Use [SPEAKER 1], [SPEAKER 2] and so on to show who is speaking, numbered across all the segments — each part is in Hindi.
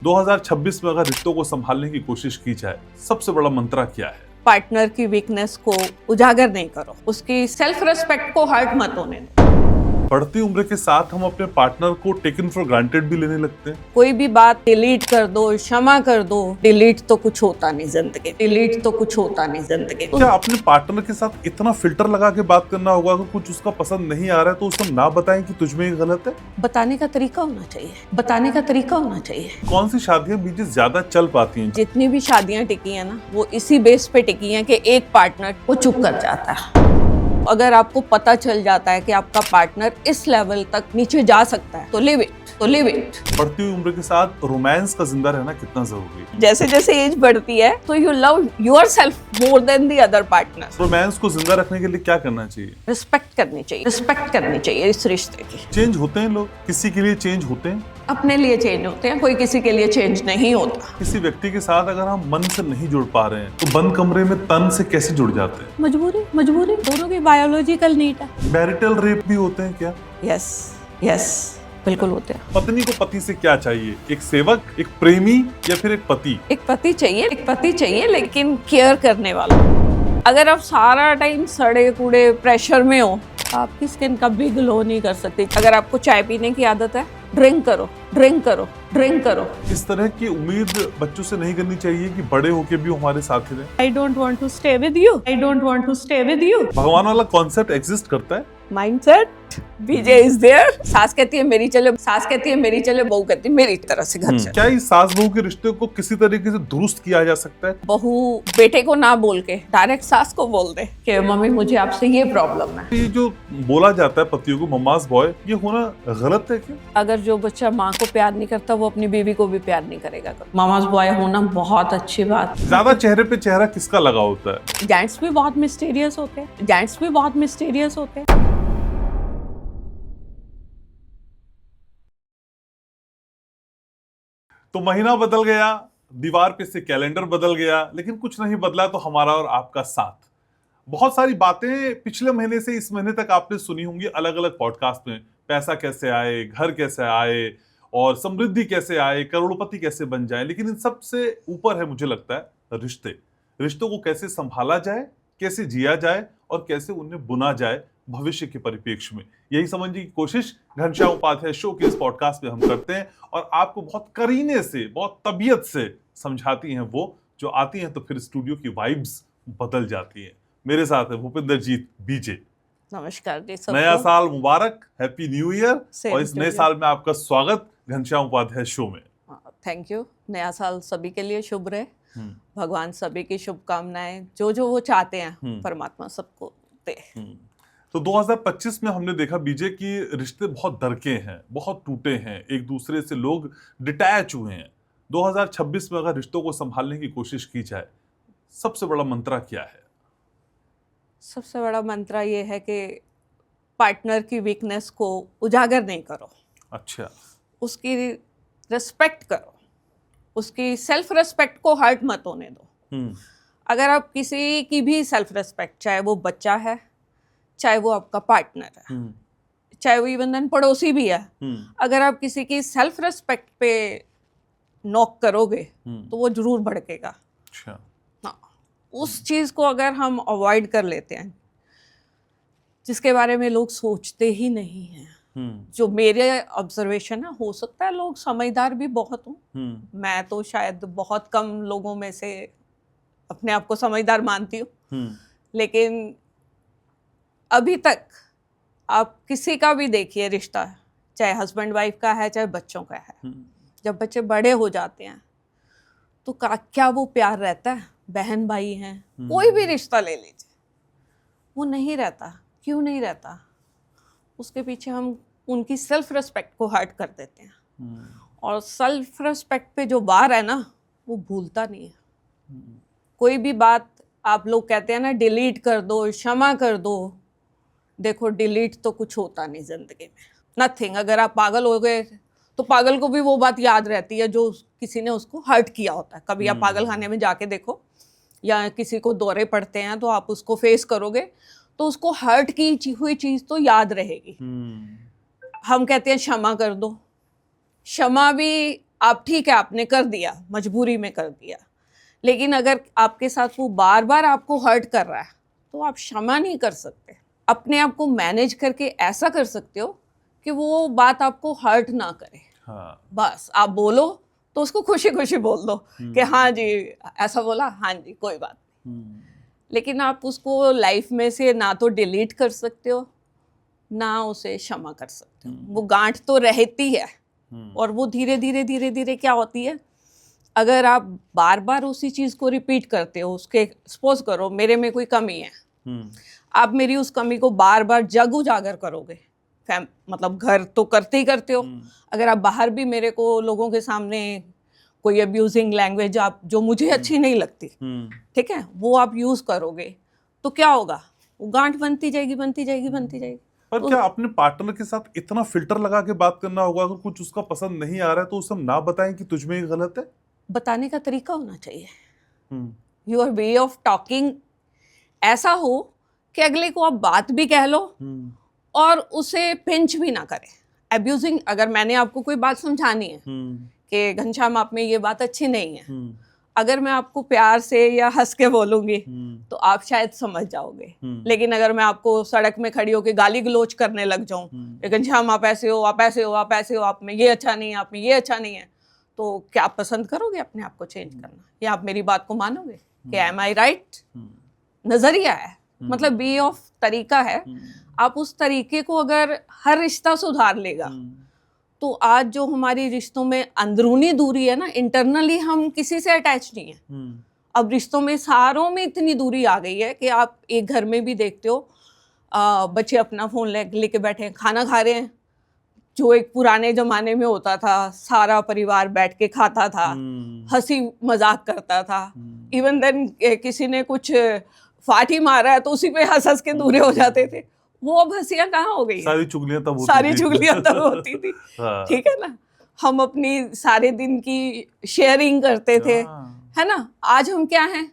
[SPEAKER 1] 2026 में अगर रिश्तों को संभालने की कोशिश की जाए, सबसे बड़ा मंत्र क्या है?
[SPEAKER 2] पार्टनर की वीकनेस को उजागर नहीं करो, उसकी सेल्फ रिस्पेक्ट को हर्ट मत होने दो।
[SPEAKER 1] बढ़ती उम्र के साथ हम अपने पार्टनर को टेकन फॉर ग्रांटेड भी लेने लगते हैं।
[SPEAKER 2] कोई भी बात डिलीट कर दो, क्षमा कर दो। डिलीट तो कुछ होता नहीं जिंदगी, डिलीट तो कुछ होता नहीं जिंदगी।
[SPEAKER 1] क्या अपने पार्टनर के साथ इतना फिल्टर लगा के बात करना होगा कि कुछ उसका पसंद नहीं आ रहा है तो उसे ना बताएं कि तुझ में ये गलत है?
[SPEAKER 2] बताने का तरीका होना चाहिए, बताने का तरीका होना चाहिए।
[SPEAKER 1] कौन सी शादियां बीच ज्यादा चल पाती हैं?
[SPEAKER 2] जितनी भी शादियां टिकी हैं ना, वो इसी बेस पे टिकी हैं कि एक पार्टनर वो चुप कर जाता है। अगर आपको पता चल जाता है कि आपका पार्टनर इस लेवल तक नीचे जा सकता है तो लिव इट, तो लिव इट।
[SPEAKER 1] बढ़ती हुई उम्र के साथ रोमांस का जिंदा रहना कितना जरूरी है?
[SPEAKER 2] जैसे जैसे एज बढ़ती है तो you love yourself more than the other partner.
[SPEAKER 1] Romance को जिंदा रखने के लिए क्या करना चाहिए?
[SPEAKER 2] रिस्पेक्ट करनी चाहिए, रिस्पेक्ट करनी चाहिए इस रिश्ते की।
[SPEAKER 1] चेंज होते हैं लोग, किसी के लिए चेंज होते हैं,
[SPEAKER 2] अपने लिए चेंज होते हैं, कोई किसी के लिए चेंज नहीं होता।
[SPEAKER 1] किसी व्यक्ति के साथ अगर हम मन से नहीं जुड़ पा रहे हैं तो बंद कमरे में तन से कैसे जुड़ जाते हैं?
[SPEAKER 2] मजबूरी, मजबूरी दोनों की बायोलॉजिकल नीड है।
[SPEAKER 1] मैरिटल रेप भी होते हैं क्या?
[SPEAKER 2] यस, यस, बिल्कुल होते हैं।
[SPEAKER 1] पत्नी को पति से क्या चाहिए? एक सेवक, एक प्रेमी या फिर एक पति?
[SPEAKER 2] एक पति चाहिए, एक पति चाहिए, लेकिन केयर करने वाला। अगर आप सारा टाइम सड़े कूड़े प्रेशर में हो, आपकी स्किन कभी ग्लो नहीं कर सकती। अगर आपको चाय पीने की आदत है, ड्रिंक करो, ड्रिंक करो, ड्रिंक करो।
[SPEAKER 1] इस तरह की उम्मीद बच्चों से नहीं करनी चाहिए कि बड़े होके भी हमारे साथ ही रहे।
[SPEAKER 2] I don't want to stay with you, I don't want to stay with you.
[SPEAKER 1] भगवान वाला कॉन्सेप्ट एग्जिस्ट करता है।
[SPEAKER 2] माइंडसेट बीजे इज देयर। सास कहती है मेरी चले, सास कहती है मेरी चले, बहू कहती है मेरी तरह से घर चले।
[SPEAKER 1] क्या इस सास बहू के रिश्ते को किसी तरीके से दुरुस्त किया जा सकता है?
[SPEAKER 2] बहू बेटे को ना बोल के डायरेक्ट सास को बोल दे कि मम्मी मुझे आपसे ये प्रॉब्लम है।
[SPEAKER 1] ये जो बोला जाता है पतियों को मम्मास बॉय, ये होना गलत है क्या?
[SPEAKER 2] अगर जो बच्चा माँ को प्यार नहीं करता वो अपनी बीवी को भी प्यार नहीं करेगा। मामास बॉय होना बहुत अच्छी बात।
[SPEAKER 1] ज्यादा चेहरे पे चेहरा किसका लगा होता है?
[SPEAKER 2] जेंट्स भी बहुत मिस्टीरियस होते हैं, जेंट्स भी बहुत मिस्टीरियस होते हैं।
[SPEAKER 1] तो महीना बदल गया, दीवार पे से कैलेंडर बदल गया, लेकिन कुछ नहीं बदला तो हमारा और आपका साथ। बहुत सारी बातें पिछले महीने से इस महीने तक आपने सुनी होंगी अलग अलग पॉडकास्ट में। पैसा कैसे आए, घर कैसे आए और समृद्धि कैसे आए, करोड़पति कैसे बन जाए। लेकिन इन सब से ऊपर है, मुझे लगता है, रिश्ते। रिश्तों को कैसे संभाला जाए, कैसे जिया जाए और कैसे उन्हें बुना जाए भविष्य के परिप्रेक्ष्य में। यही समझने की कोशिश घनश्याम उपाध्याय शो के इस पॉडकास्ट में हम करते हैं और आपको बहुत करीने से, बहुत तबीयत से समझाती हैं वो जो आती हैं तो फिर स्टूडियो की वाइब्स बदल जाती हैं। मेरे साथ है भूपिंदरजीत बीजे।
[SPEAKER 2] नमस्कार जी सबको।
[SPEAKER 1] नया साल मुबारक, हैप्पी न्यू ईयर।
[SPEAKER 2] Same
[SPEAKER 1] और इस
[SPEAKER 2] to
[SPEAKER 1] नए
[SPEAKER 2] you.
[SPEAKER 1] साल में आपका स्वागत घनश्याम उपाध्याय शो में।
[SPEAKER 2] Thank you. नया साल सभी के लिए शुभ रहे। भगवान सभी की शुभकामनाएं, जो जो वो चाहते हैं परमात्मा सबको दे।
[SPEAKER 1] तो 2025 में हमने देखा बीजे की रिश्ते बहुत दरके हैं, बहुत टूटे हैं, एक दूसरे से लोग डिटैच हुए हैं। 2026 में अगर रिश्तों को संभालने की कोशिश की जाए, सबसे बड़ा मंत्र क्या है?
[SPEAKER 2] सबसे बड़ा मंत्र ये है कि पार्टनर की वीकनेस को उजागर नहीं करो।
[SPEAKER 1] अच्छा।
[SPEAKER 2] उसकी रिस्पेक्ट करो, उसकी सेल्फ रिस्पेक्ट को हर्ट मत होने दो। अगर आप किसी की भी सेल्फ रिस्पेक्ट, चाहे वो बच्चा है, चाहे वो आपका पार्टनर है, चाहे वो इवन पड़ोसी भी है, अगर आप किसी की सेल्फ रिस्पेक्ट पे नॉक करोगे तो वो जरूर भड़केगा।
[SPEAKER 1] अच्छा।
[SPEAKER 2] हाँ, उस चीज को अगर हम अवॉइड कर लेते हैं, जिसके बारे में लोग सोचते ही नहीं हैं, जो मेरे ऑब्जर्वेशन है, हो सकता है लोग समझदार भी बहुत हों, मैं तो शायद बहुत कम लोगों में से अपने आप को समझदार मानती हूँ, लेकिन अभी तक आप किसी का भी देखिए रिश्ता, चाहे हस्बैंड वाइफ का है, चाहे बच्चों का है, जब बच्चे बड़े हो जाते हैं तो क्या वो प्यार रहता है? बहन भाई हैं, कोई भी रिश्ता ले लीजिए, वो नहीं रहता। क्यों नहीं रहता? उसके पीछे हम उनकी सेल्फ रिस्पेक्ट को हर्ट कर देते हैं। और सेल्फ रिस्पेक्ट पे जो बार है ना, वो भूलता नहीं है। कोई भी बात आप लोग कहते हैं ना, डिलीट कर दो, क्षमा कर दो। देखो, डिलीट तो कुछ होता नहीं जिंदगी में, नथिंग। अगर आप पागल हो गए तो पागल को भी वो बात याद रहती है जो किसी ने उसको हर्ट किया होता है। कभी आप पागल खाने में जाके देखो, या किसी को दौरे पड़ते हैं तो आप उसको फेस करोगे तो उसको हर्ट की हुई चीज तो याद रहेगी। हम कहते हैं क्षमा कर दो, क्षमा भी आप ठीक है, आपने कर दिया, मजबूरी में कर दिया, लेकिन अगर आपके साथ वो बार बार आपको हर्ट कर रहा है तो आप क्षमा नहीं कर सकते। अपने आप को मैनेज करके ऐसा कर सकते हो कि वो बात आपको हर्ट ना करे।
[SPEAKER 1] हाँ।
[SPEAKER 2] बस आप बोलो तो उसको खुशी खुशी बोल दो कि हाँ जी ऐसा बोला, हाँ जी कोई बात नहीं। लेकिन आप उसको लाइफ में से ना तो डिलीट कर सकते हो ना उसे क्षमा कर सकते हो। वो गांठ तो रहती है और वो धीरे धीरे धीरे धीरे क्या होती है, अगर आप बार बार उसी चीज को रिपीट करते हो, उसके सपोज करो मेरे में कोई कमी है, आप मेरी उस कमी को बार बार जग उजागर करोगे, मतलब घर तो करते ही करते हो, अगर आप बाहर भी मेरे को लोगों के सामने कोई अब्यूजिंग लैंग्वेज आप जो मुझे अच्छी नहीं लगती, ठीक है, वो आप यूज करोगे तो क्या होगा, वो गांठ बनती जाएगी बनती जाएगी बनती जाएगी।
[SPEAKER 1] पर क्या अपने पार्टनर के साथ इतना फिल्टर लगा के बात करना होगा? अगर कुछ उसका पसंद नहीं आ रहा है तो उसे हम ना बताएं कि तुझ में ही गलत है?
[SPEAKER 2] बताने का तरीका होना चाहिए, योर वे ऑफ टॉकिंग ऐसा हो कि अगले को आप बात भी कह लो और उसे पिंच भी ना करे। अब्यूजिंग, अगर मैंने आपको कोई बात समझानी है कि घनश्याम आप में ये बात अच्छी नहीं है, अगर मैं आपको प्यार से या हंस के बोलूंगी तो आप शायद समझ जाओगे, लेकिन अगर मैं आपको सड़क में खड़ी होकर गाली गलोच करने लग जाऊं, घनश्याम आप ऐसे हो, आप ऐसे हो, आप ऐसे हो, आप में ये अच्छा नहीं है, आप में ये अच्छा नहीं है, तो क्या आप पसंद करोगे अपने आप को चेंज करना, या आप मेरी बात को मानोगे कि एम आई राइट? नजरिया है, मतलब वे ऑफ तरीका है। आप उस तरीके को अगर हर रिश्ता सुधार लेगा तो आज जो हमारी रिश्तों में अंदरूनी दूरी है ना, इंटरनली हम किसी से अटैच नहीं है, अब रिश्तों में सारों में इतनी दूरी आ गई है कि आप एक घर में भी देखते हो बच्चे अपना फोन लेके बैठे हैं, खाना खा रहे हैं, जो एक पुराने जमाने में होता था सारा परिवार बैठ के खाता था, हंसी मजाक करता था, इवन देन किसी ने कुछ फाटी मारा है तो उसी पे हंस हंस के दूरे हो जाते थे, वो अब हंसियां कहाँ हो गई?
[SPEAKER 1] सारी चुगलियां तब होती
[SPEAKER 2] सारी
[SPEAKER 1] थी।
[SPEAKER 2] चुगलियां तब होती थी।
[SPEAKER 1] हाँ।
[SPEAKER 2] ठीक है ना, हम अपनी सारे दिन की शेयरिंग करते थे, है ना। आज हम क्या हैं,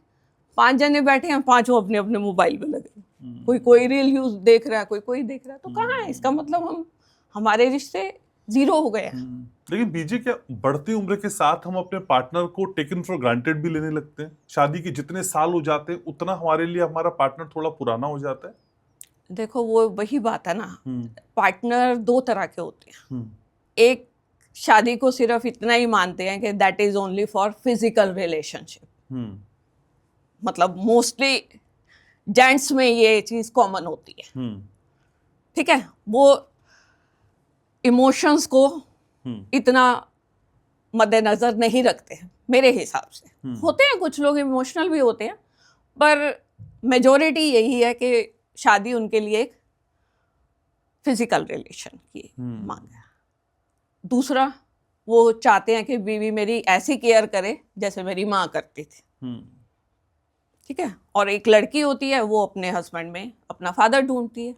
[SPEAKER 2] 5 जने बैठे हैं, 5 अपने अपने मोबाइल में लगे, कोई रील यूज देख रहा है, कोई देख रहा है, तो कहाँ है? इसका मतलब हमारे रिश्ते जीरो हो गए हैं।
[SPEAKER 1] लेकिन बीजे, क्या बढ़ती उम्र के साथ हम अपने पार्टनर को टेकन फॉर ग्रांटेड भी लेने लगते हैं? शादी के जितने साल हो जाते हैं उतना हमारे लिए हमारा पार्टनर थोड़ा पुराना हो जाता है।
[SPEAKER 2] देखो वो वही बात है ना, पार्टनर 2 तरह के होते हैं। एक शादी को सिर्फ इतना ही मानते हैं कि that is only for physical relationship, मतलब मोस्टली जेंट्स में ये चीज कॉमन होती है, ठीक है, वो इमोशंस को इतना मद्देनजर नहीं रखते हैं मेरे हिसाब से। होते हैं कुछ लोग इमोशनल भी होते हैं, पर मेजॉरिटी यही है कि शादी उनके लिए एक फिजिकल रिलेशन की मांग है। दूसरा, वो चाहते हैं कि बीवी मेरी ऐसी केयर करे जैसे मेरी माँ करती थी, ठीक है। और एक लड़की होती है, वो अपने हस्बैंड में अपना फादर ढूंढती है।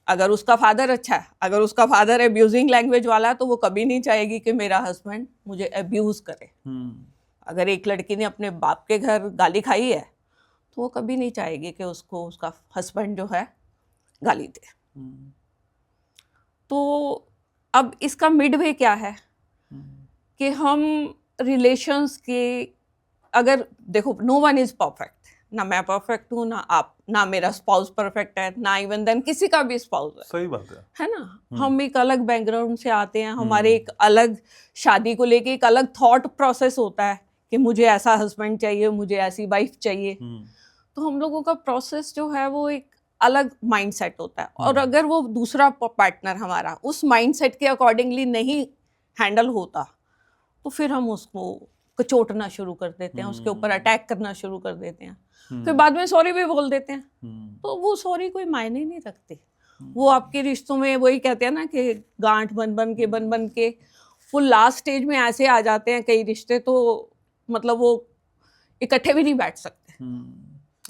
[SPEAKER 2] अगर उसका फादर अच्छा है, अगर उसका फादर अब्यूजिंग लैंग्वेज वाला है, तो वो कभी नहीं चाहेगी कि मेरा हस्बैंड मुझे अब्यूज करे। अगर एक लड़की ने अपने बाप के घर गाली खाई है तो वो कभी नहीं चाहेगी कि उसको उसका हस्बैंड जो है गाली दे। तो अब इसका मिडवे क्या है कि हम रिलेशंस के, अगर देखो नो वन इज परफेक्ट, ना मैं परफेक्ट हूँ, ना आप, ना मेरा स्पाउस परफेक्ट है, ना इवन देन किसी का भी स्पाउस है।
[SPEAKER 1] सही बात है
[SPEAKER 2] ना। हम एक अलग बैकग्राउंड से आते हैं, हमारे एक अलग, शादी को लेके एक अलग थॉट प्रोसेस होता है कि मुझे ऐसा हस्बैंड चाहिए, मुझे ऐसी वाइफ चाहिए। तो हम लोगों का प्रोसेस जो है वो एक अलग माइंडसेट होता है, और अगर वो दूसरा पार्टनर हमारा उस माइंडसेट के अकॉर्डिंगली नहीं हैंडल होता तो फिर हम उसको कचोटना शुरू कर देते हैं, उसके ऊपर अटैक करना शुरू कर देते हैं, फिर बाद में सॉरी भी बोल देते हैं। तो वो सॉरी कोई मायने नहीं रखते। वो आपके रिश्तों में वही कहते हैं ना कि गांठ बन बन के वो लास्ट स्टेज में ऐसे आ जाते हैं कई रिश्ते, तो मतलब वो इकट्ठे भी नहीं बैठ सकते।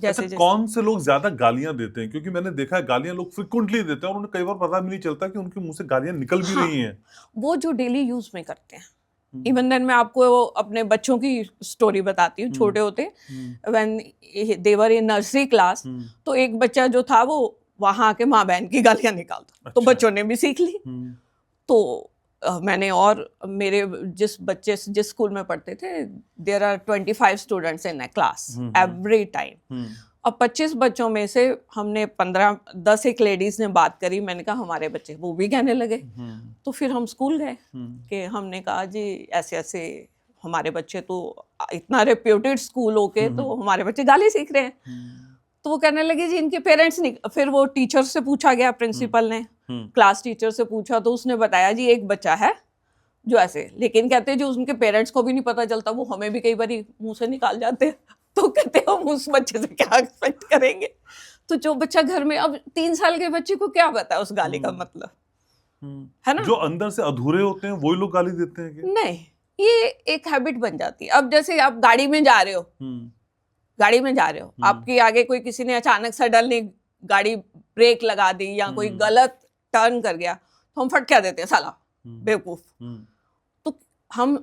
[SPEAKER 1] अच्छा, कौन से लोग ज्यादा गालियां देते हैं? क्योंकि मैंने देखा है गालियां लोग फ्रिक्वेंटली देते हैं और उन्हें कई बार पता भी नहीं चलता कि उनके मुंह से गालियां निकल भी रही हैं।
[SPEAKER 2] वो जो डेली यूज में करते हैं। इवन देन मैं आपको अपने बच्चों की स्टोरी बताती हूँ। छोटे होते when they were in nursery class, तो एक बच्चा जो था वो वहां आके माँ बहन की गालियां निकालता। तो बच्चों ने भी सीख ली। तो मैंने और मेरे जिस स्कूल में पढ़ते थे, there are 25 students in a class every time. अब 25 बच्चों में से हमने 10 एक लेडीज ने बात करी, मैंने कहा हमारे बच्चे, वो भी कहने लगे। तो फिर हम स्कूल गए कि हमने कहा जी ऐसे ऐसे हमारे बच्चे तो इतना रेप्यूटेड स्कूल होके तो हमारे बच्चे गाली सीख रहे हैं। तो वो कहने लगे जी इनके पेरेंट्स नहीं। फिर वो टीचर से पूछा गया, प्रिंसिपल ने क्लास टीचर से पूछा, तो उसने बताया जी एक बच्चा है जो ऐसे, लेकिन कहते हैं जो उनके पेरेंट्स को भी नहीं पता चलता, वो हमें भी कई बार मुंह से निकाल जाते हैं। तो कहते हैं हम उस बच्चे से क्या एक्सपेक्ट करेंगे। तो जो बच्चा घर में, अब 3 साल के बच्चे को क्या पता है उस गाली का मतलब, है ना।
[SPEAKER 1] जो अंदर से अधूरे होते हैं वही लोग गाली देते हैं क्या?
[SPEAKER 2] नहीं, ये एक हैबिट बन जाती है। अब जैसे आप गाड़ी में जा रहे हो, आपके आगे कोई किसी ने अचानक सडनली गाड़ी ब्रेक लगा दी या कोई गलत टर्न कर गया, तो हम फट क्या देते हैं, साला बेवकूफ। तो हम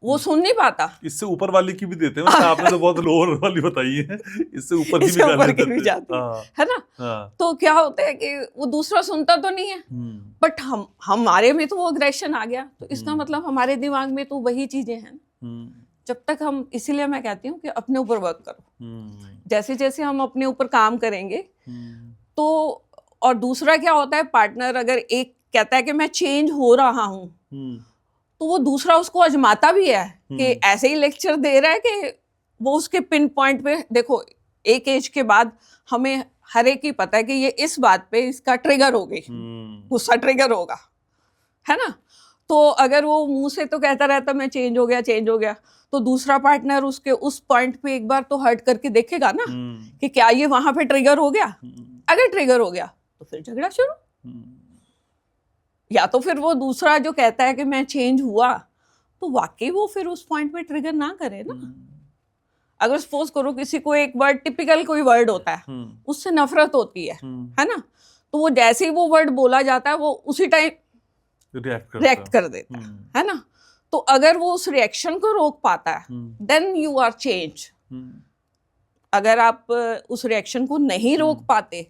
[SPEAKER 2] वो सुन नहीं पाता।
[SPEAKER 1] इससे ऊपर वाली की भी देते हैं, आपने तो बहुत लोअर वाली बताई है, इससे ऊपर की भी गाली देते हैं,
[SPEAKER 2] जाती है ना। तो क्या होता है कि वो दूसरा सुनता तो नहीं है, बट हमारे में तो वो अग्रेशन आ गया, तो इसका मतलब हमारे दिमाग में तो वही चीजें हैं। जब तक हम, इसीलिए मैं कहती हूँ कि अपने ऊपर वर्क करो। जैसे जैसे हम अपने ऊपर काम करेंगे तो, और दूसरा क्या होता है, पार्टनर अगर एक कहता है कि मैं चेंज हो रहा हूँ, तो वो दूसरा उसको आजमाता भी है कि ऐसे ही लेक्चर दे रहा है कि वो उसके पिन पॉइंट पे। देखो एक एज के बाद हमें हर एक ही पता है कि ये इस बात पे इसका ट्रिगर हो गई, गुस्सा ट्रिगर होगा, है ना। तो अगर वो मुंह से तो कहता रहता मैं चेंज हो गया, तो दूसरा पार्टनर उसके उस पॉइंट पे एक बार तो हर्ट करके देखेगा ना कि क्या ये वहां पे ट्रिगर हो गया। अगर ट्रिगर हो गया तो फिर झगड़ा शुरू, या तो फिर वो दूसरा जो कहता है कि मैं चेंज हुआ, तो वाकई वो फिर उस पॉइंट पे ट्रिगर ना करे ना। अगर सपोज करो किसी को एक वर्ड, टिपिकल कोई वर्ड होता है, उससे नफरत होती है ना, तो वो जैसे ही वो वर्ड बोला जाता है वो उसी टाइम रिएक्ट कर देता है ना। तो अगर वो उस रिएक्शन को रोक पाता है, देन यू आर चेंज। अगर आप उस रिएक्शन को नहीं रोक पाते,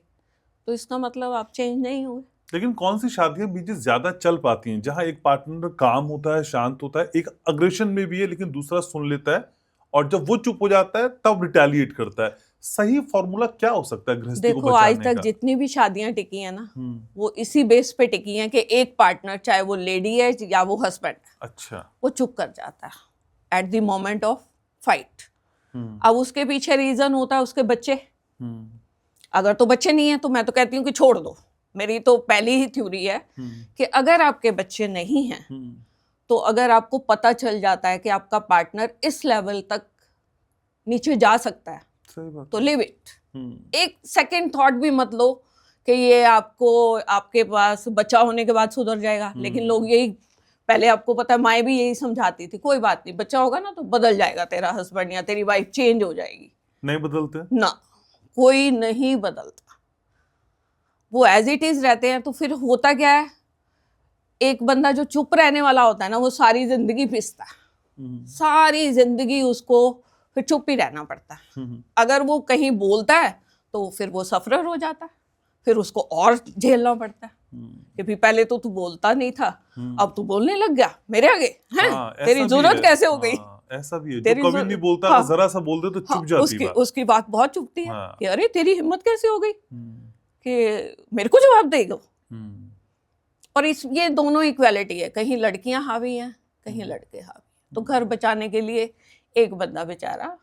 [SPEAKER 2] तो इसका मतलब आप चेंज नहीं हुए।
[SPEAKER 1] लेकिन कौन सी शादियां बीच ज्यादा चल पाती हैं, जहां एक पार्टनर काम होता है, शांत होता है, एक अग्रेशन में भी है, लेकिन दूसरा सुन लेता है, और जब वो चुप हो जाता है तब रिटेलिएट करता है? सही फॉर्मूला क्या हो सकता है गृहस्थी को
[SPEAKER 2] देखो
[SPEAKER 1] बचाने
[SPEAKER 2] आज तक
[SPEAKER 1] का?
[SPEAKER 2] जितनी भी शादियां टिकी है ना, वो इसी बेस पे टिकी हैं कि एक पार्टनर, चाहे वो लेडी है या वो हस्बैंड,
[SPEAKER 1] अच्छा,
[SPEAKER 2] वो चुप कर जाता है at the moment of fight. अब उसके पीछे रीजन होता है उसके बच्चे। अगर तो बच्चे नहीं है तो मैं तो कहती हूँ कि छोड़ दो। मेरी तो पहली ही थ्योरी है कि अगर आपके बच्चे नहीं हैं, तो अगर आपको पता चल जाता है कि आपका पार्टनर इस लेवल तक नीचे जा सकता है, तो लिव इट। एक सेकंड थॉट भी मत लो कि ये आपके पास बच्चा होने के बाद सुधर जाएगा। लेकिन लोग यही, पहले आपको पता है माएँ भी यही समझाती थी, कोई बात नहीं, बच्चा होगा ना तो बदल जाएगा तेरा हस्बैंड या तेरी वाइफ, चेंज हो जाएगी।
[SPEAKER 1] नहीं बदलते
[SPEAKER 2] ना, कोई नहीं बदलता, वो एज इट इज रहते हैं। तो फिर होता क्या है, एक बंदा जो चुप रहने वाला होता है ना, वो सारी जिंदगी पिसता है, सारी जिंदगी उसको फिर चुप ही रहना पड़ता है। अगर वो कहीं बोलता है तो फिर वो सफरर हो जाता है, फिर उसको और झेलना पड़ता है कि भी पहले तो तू बोलता नहीं था, अब तू बोलने लग गया मेरे आगे, हैं? तेरी जरूरत कैसे हो गई?
[SPEAKER 1] ऐसा भी है, जो कभी नहीं बोलता, तो जरा सा बोल दे तो चुप जाती है।
[SPEAKER 2] उसकी बात बहुत चुभती है कि अरे तेरी हिम्मत कैसे हो गई कि मेरे को जवाब देगा। और ये दोनों इक्वालिटी है, कहीं लड़कियां हावी हैं, कहीं लड़के हावी। तो घर बचाने के लिए एक बंदा बेचारा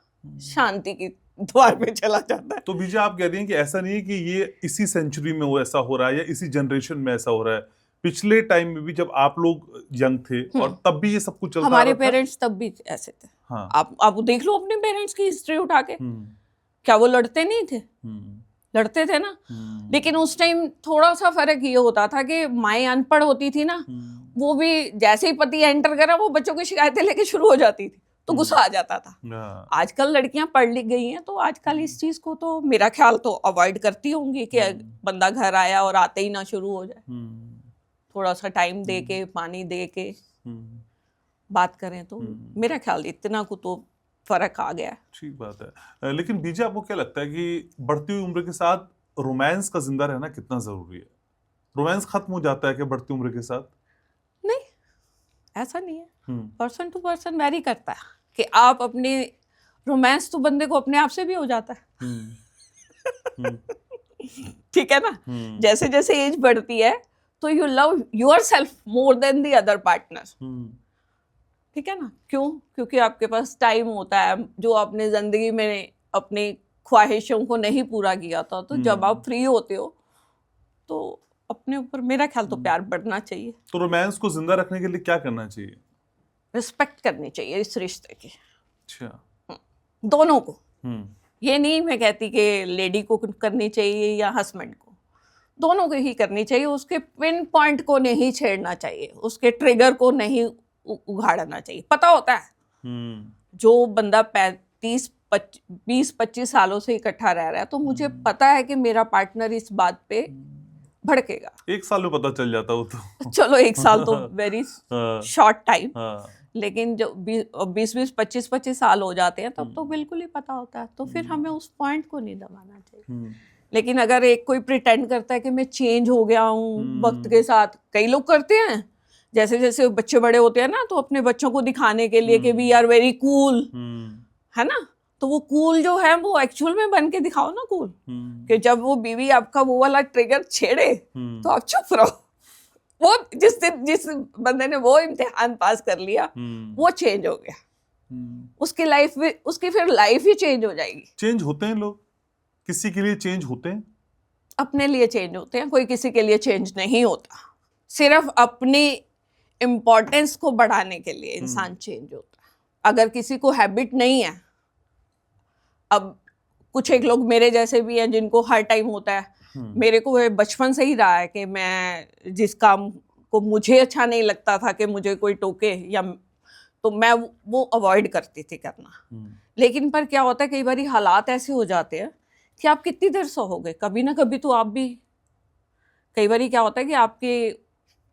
[SPEAKER 2] शांति की द्वार पे चला जाता है।
[SPEAKER 1] तो बीजा आप कह रही हैं कि ऐसा नहीं है कि ये इसी सेंचुरी में वो ऐसा हो रहा है या इसी जनरेशन में ऐसा हो रहा है, पिछले टाइम में भी जब आप लोग यंग थे और तब भी ये सब कुछ चलता
[SPEAKER 2] हमारे पेरेंट्स तब भी ऐसे थे।
[SPEAKER 1] हाँ।
[SPEAKER 2] आप देख लो अपने पेरेंट्स की हिस्ट्री उठा के, क्या वो लड़ते नहीं थे? लड़ते थे ना। लेकिन उस टाइम थोड़ा सा फर्क ये होता था कि माएँ अनपढ़ होती थी ना, वो भी जैसे ही पति एंटर करा वो बच्चों की शिकायतें लेके शुरू हो जाती थी, तो गुस्सा आ जाता था। आजकल लड़कियां पढ़ लिख गई हैं, तो आजकल इस चीज को तो मेरा ख्याल तो अवॉइड करती होंगी कि बंदा घर आया और आते ही ना शुरू हो जाए। थोड़ा सा टाइम दे के, पानी दे के बात करें, तो मेरा ख्याल इतना को तो फर्क आ गया।
[SPEAKER 1] ठीक बात है। लेकिन बीजा आपको क्या लगता है कि बढ़ती हुई उम्र के साथ रोमांस का जिंदा रहना कितना जरूरी है? रोमांस खत्म हो जाता है क्या बढ़ती उम्र के साथ?
[SPEAKER 2] ऐसा नहीं है, पर्सन टू पर्सन वेरी करता है कि आप अपनी रोमांस तो बंदे को अपने आप से भी हो जाता है। ठीक है ना, जैसे जैसे एज बढ़ती है तो you love yourself more than the other partner. ठीक है ना, क्यों? क्योंकि आपके पास टाइम होता है जो आपने जिंदगी में अपनी ख्वाहिशों को नहीं पूरा किया था, तो जब आप फ्री होते हो तो अपने ऊपर मेरा ख्याल तो प्यार बढ़ना चाहिए।
[SPEAKER 1] तो रोमांस को जिंदा रखने के लिए क्या करना चाहिए?
[SPEAKER 2] रिस्पेक्ट करनी चाहिए इस रिश्ते की,
[SPEAKER 1] अच्छा,
[SPEAKER 2] दोनों को। ये नहीं मैं कहती कि लेडी को करनी चाहिए या हस्बैंड को, दोनों को ही करनी चाहिए। उसके पिन पॉइंट को नहीं छेड़ना चाहिए, उसके ट्रिगर को नहीं उघाड़ना चाहिए। पता होता है जो बंदा 20-25 सालों से इकट्ठा रह रहा है, तो मुझे पता है कि मेरा पार्टनर इस बात पे भड़केगा।
[SPEAKER 1] 1 साल में पता चल जाता वो तो।
[SPEAKER 2] चलो 1 साल तो वेरी शॉर्ट टाइम,
[SPEAKER 1] हाँ।
[SPEAKER 2] लेकिन जो 20-20 25-25 साल हो जाते हैं तब तो बिल्कुल ही पता होता है। तो फिर हमें उस पॉइंट को नहीं दबाना चाहिए। लेकिन अगर एक कोई प्रिटेंड करता है कि मैं चेंज हो गया हूँ वक्त के साथ, कई लोग करते हैं, जैसे जैसे बच्चे बड़े होते हैं ना, तो अपने बच्चों को दिखाने के लिए कि वी आर वेरी कूल, है ना, तो वो कूल जो है वो एक्चुअल में बन के दिखाओ ना कूल, कि जब वो बीवी आपका वो वाला ट्रिगर छेड़े तो आप चुप रहो। वो जिस बंदे ने वो इम्तिहान पास कर लिया वो चेंज हो गया, उसकी लाइफ में, उसकी फिर लाइफ ही चेंज हो जाएगी।
[SPEAKER 1] चेंज होते हैं लोग, किसी के लिए चेंज होते हैं,
[SPEAKER 2] अपने लिए चेंज होते हैं, कोई किसी के लिए चेंज नहीं होता। सिर्फ अपनी इम्पोर्टेंस को बढ़ाने के लिए इंसान चेंज होता है। अगर किसी को हैबिट नहीं है, अब कुछ एक लोग मेरे जैसे भी हैं जिनको हर टाइम होता है, मेरे को बचपन से ही रहा है कि मैं जिस काम को मुझे अच्छा नहीं लगता था कि मुझे कोई टोके या, तो मैं वो अवॉइड करती थी करना। लेकिन पर क्या होता है, कई बार हालात ऐसे हो जाते हैं कि आप कितनी देर सहोगे, कभी ना कभी तो आप भी, कई बार क्या होता है कि आपके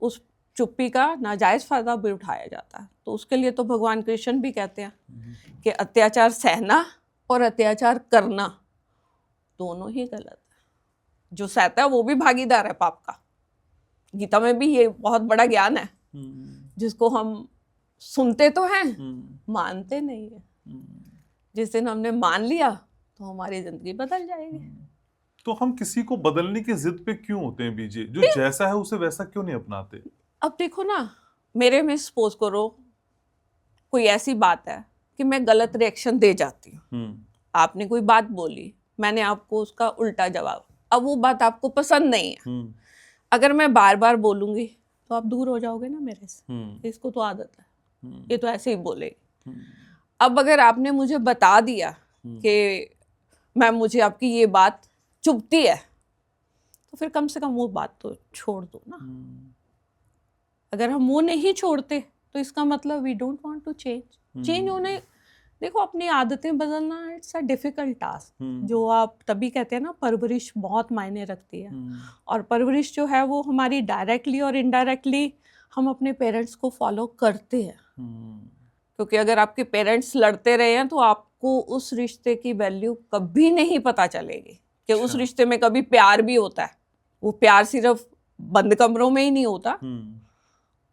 [SPEAKER 2] उस चुप्पी का नाजायज फायदा भी उठाया जाता है। तो उसके लिए तो भगवान कृष्ण भी कहते हैं कि अत्याचार सहना और अत्याचार करना दोनों ही गलत है। जो सहता है वो भी भागीदार है पाप का। गीता में भी ये बहुत बड़ा ज्ञान है जिसको हम सुनते तो हैं, मानते नहीं है। जिस दिन हमने मान लिया तो हमारी जिंदगी बदल जाएगी।
[SPEAKER 1] तो हम किसी को बदलने की जिद पे क्यों होते हैं बीजे? जो जैसा है उसे वैसा क्यों नहीं अपनाते?
[SPEAKER 2] अब देखो ना, मेरे में सपोज करो कोई ऐसी बात है कि मैं गलत रिएक्शन दे जाती हूँ, आपने कोई बात बोली, मैंने आपको उसका उल्टा जवाब, अब वो बात आपको पसंद नहीं है, अगर मैं बार बार बोलूंगी तो आप दूर हो जाओगे ना मेरे से। इसको तो आदत है, ये तो ऐसे ही बोलेगी। अब अगर आपने मुझे बता दिया कि मुझे आपकी ये बात चुभती है, तो फिर कम से कम वो बात तो छोड़ दो ना। अगर हम वो नहीं छोड़ते तो इसका मतलब we don't want to change होने। देखो, अपनी आदतें बदलना इट्स अ डिफिकल्ट टास्क। जो आप तभी कहते हैं ना, परवरिश बहुत मायने रखती है। और परवरिश जो है वो हमारी डायरेक्टली और इनडायरेक्टली हम अपने पेरेंट्स को फॉलो करते हैं। क्योंकि अगर आपके पेरेंट्स लड़ते रहे हैं तो आपको उस रिश्ते की वैल्यू कभी नहीं पता चलेगी कि उस रिश्ते में कभी प्यार भी होता है। वो प्यार सिर्फ बंद कमरों में ही नहीं होता,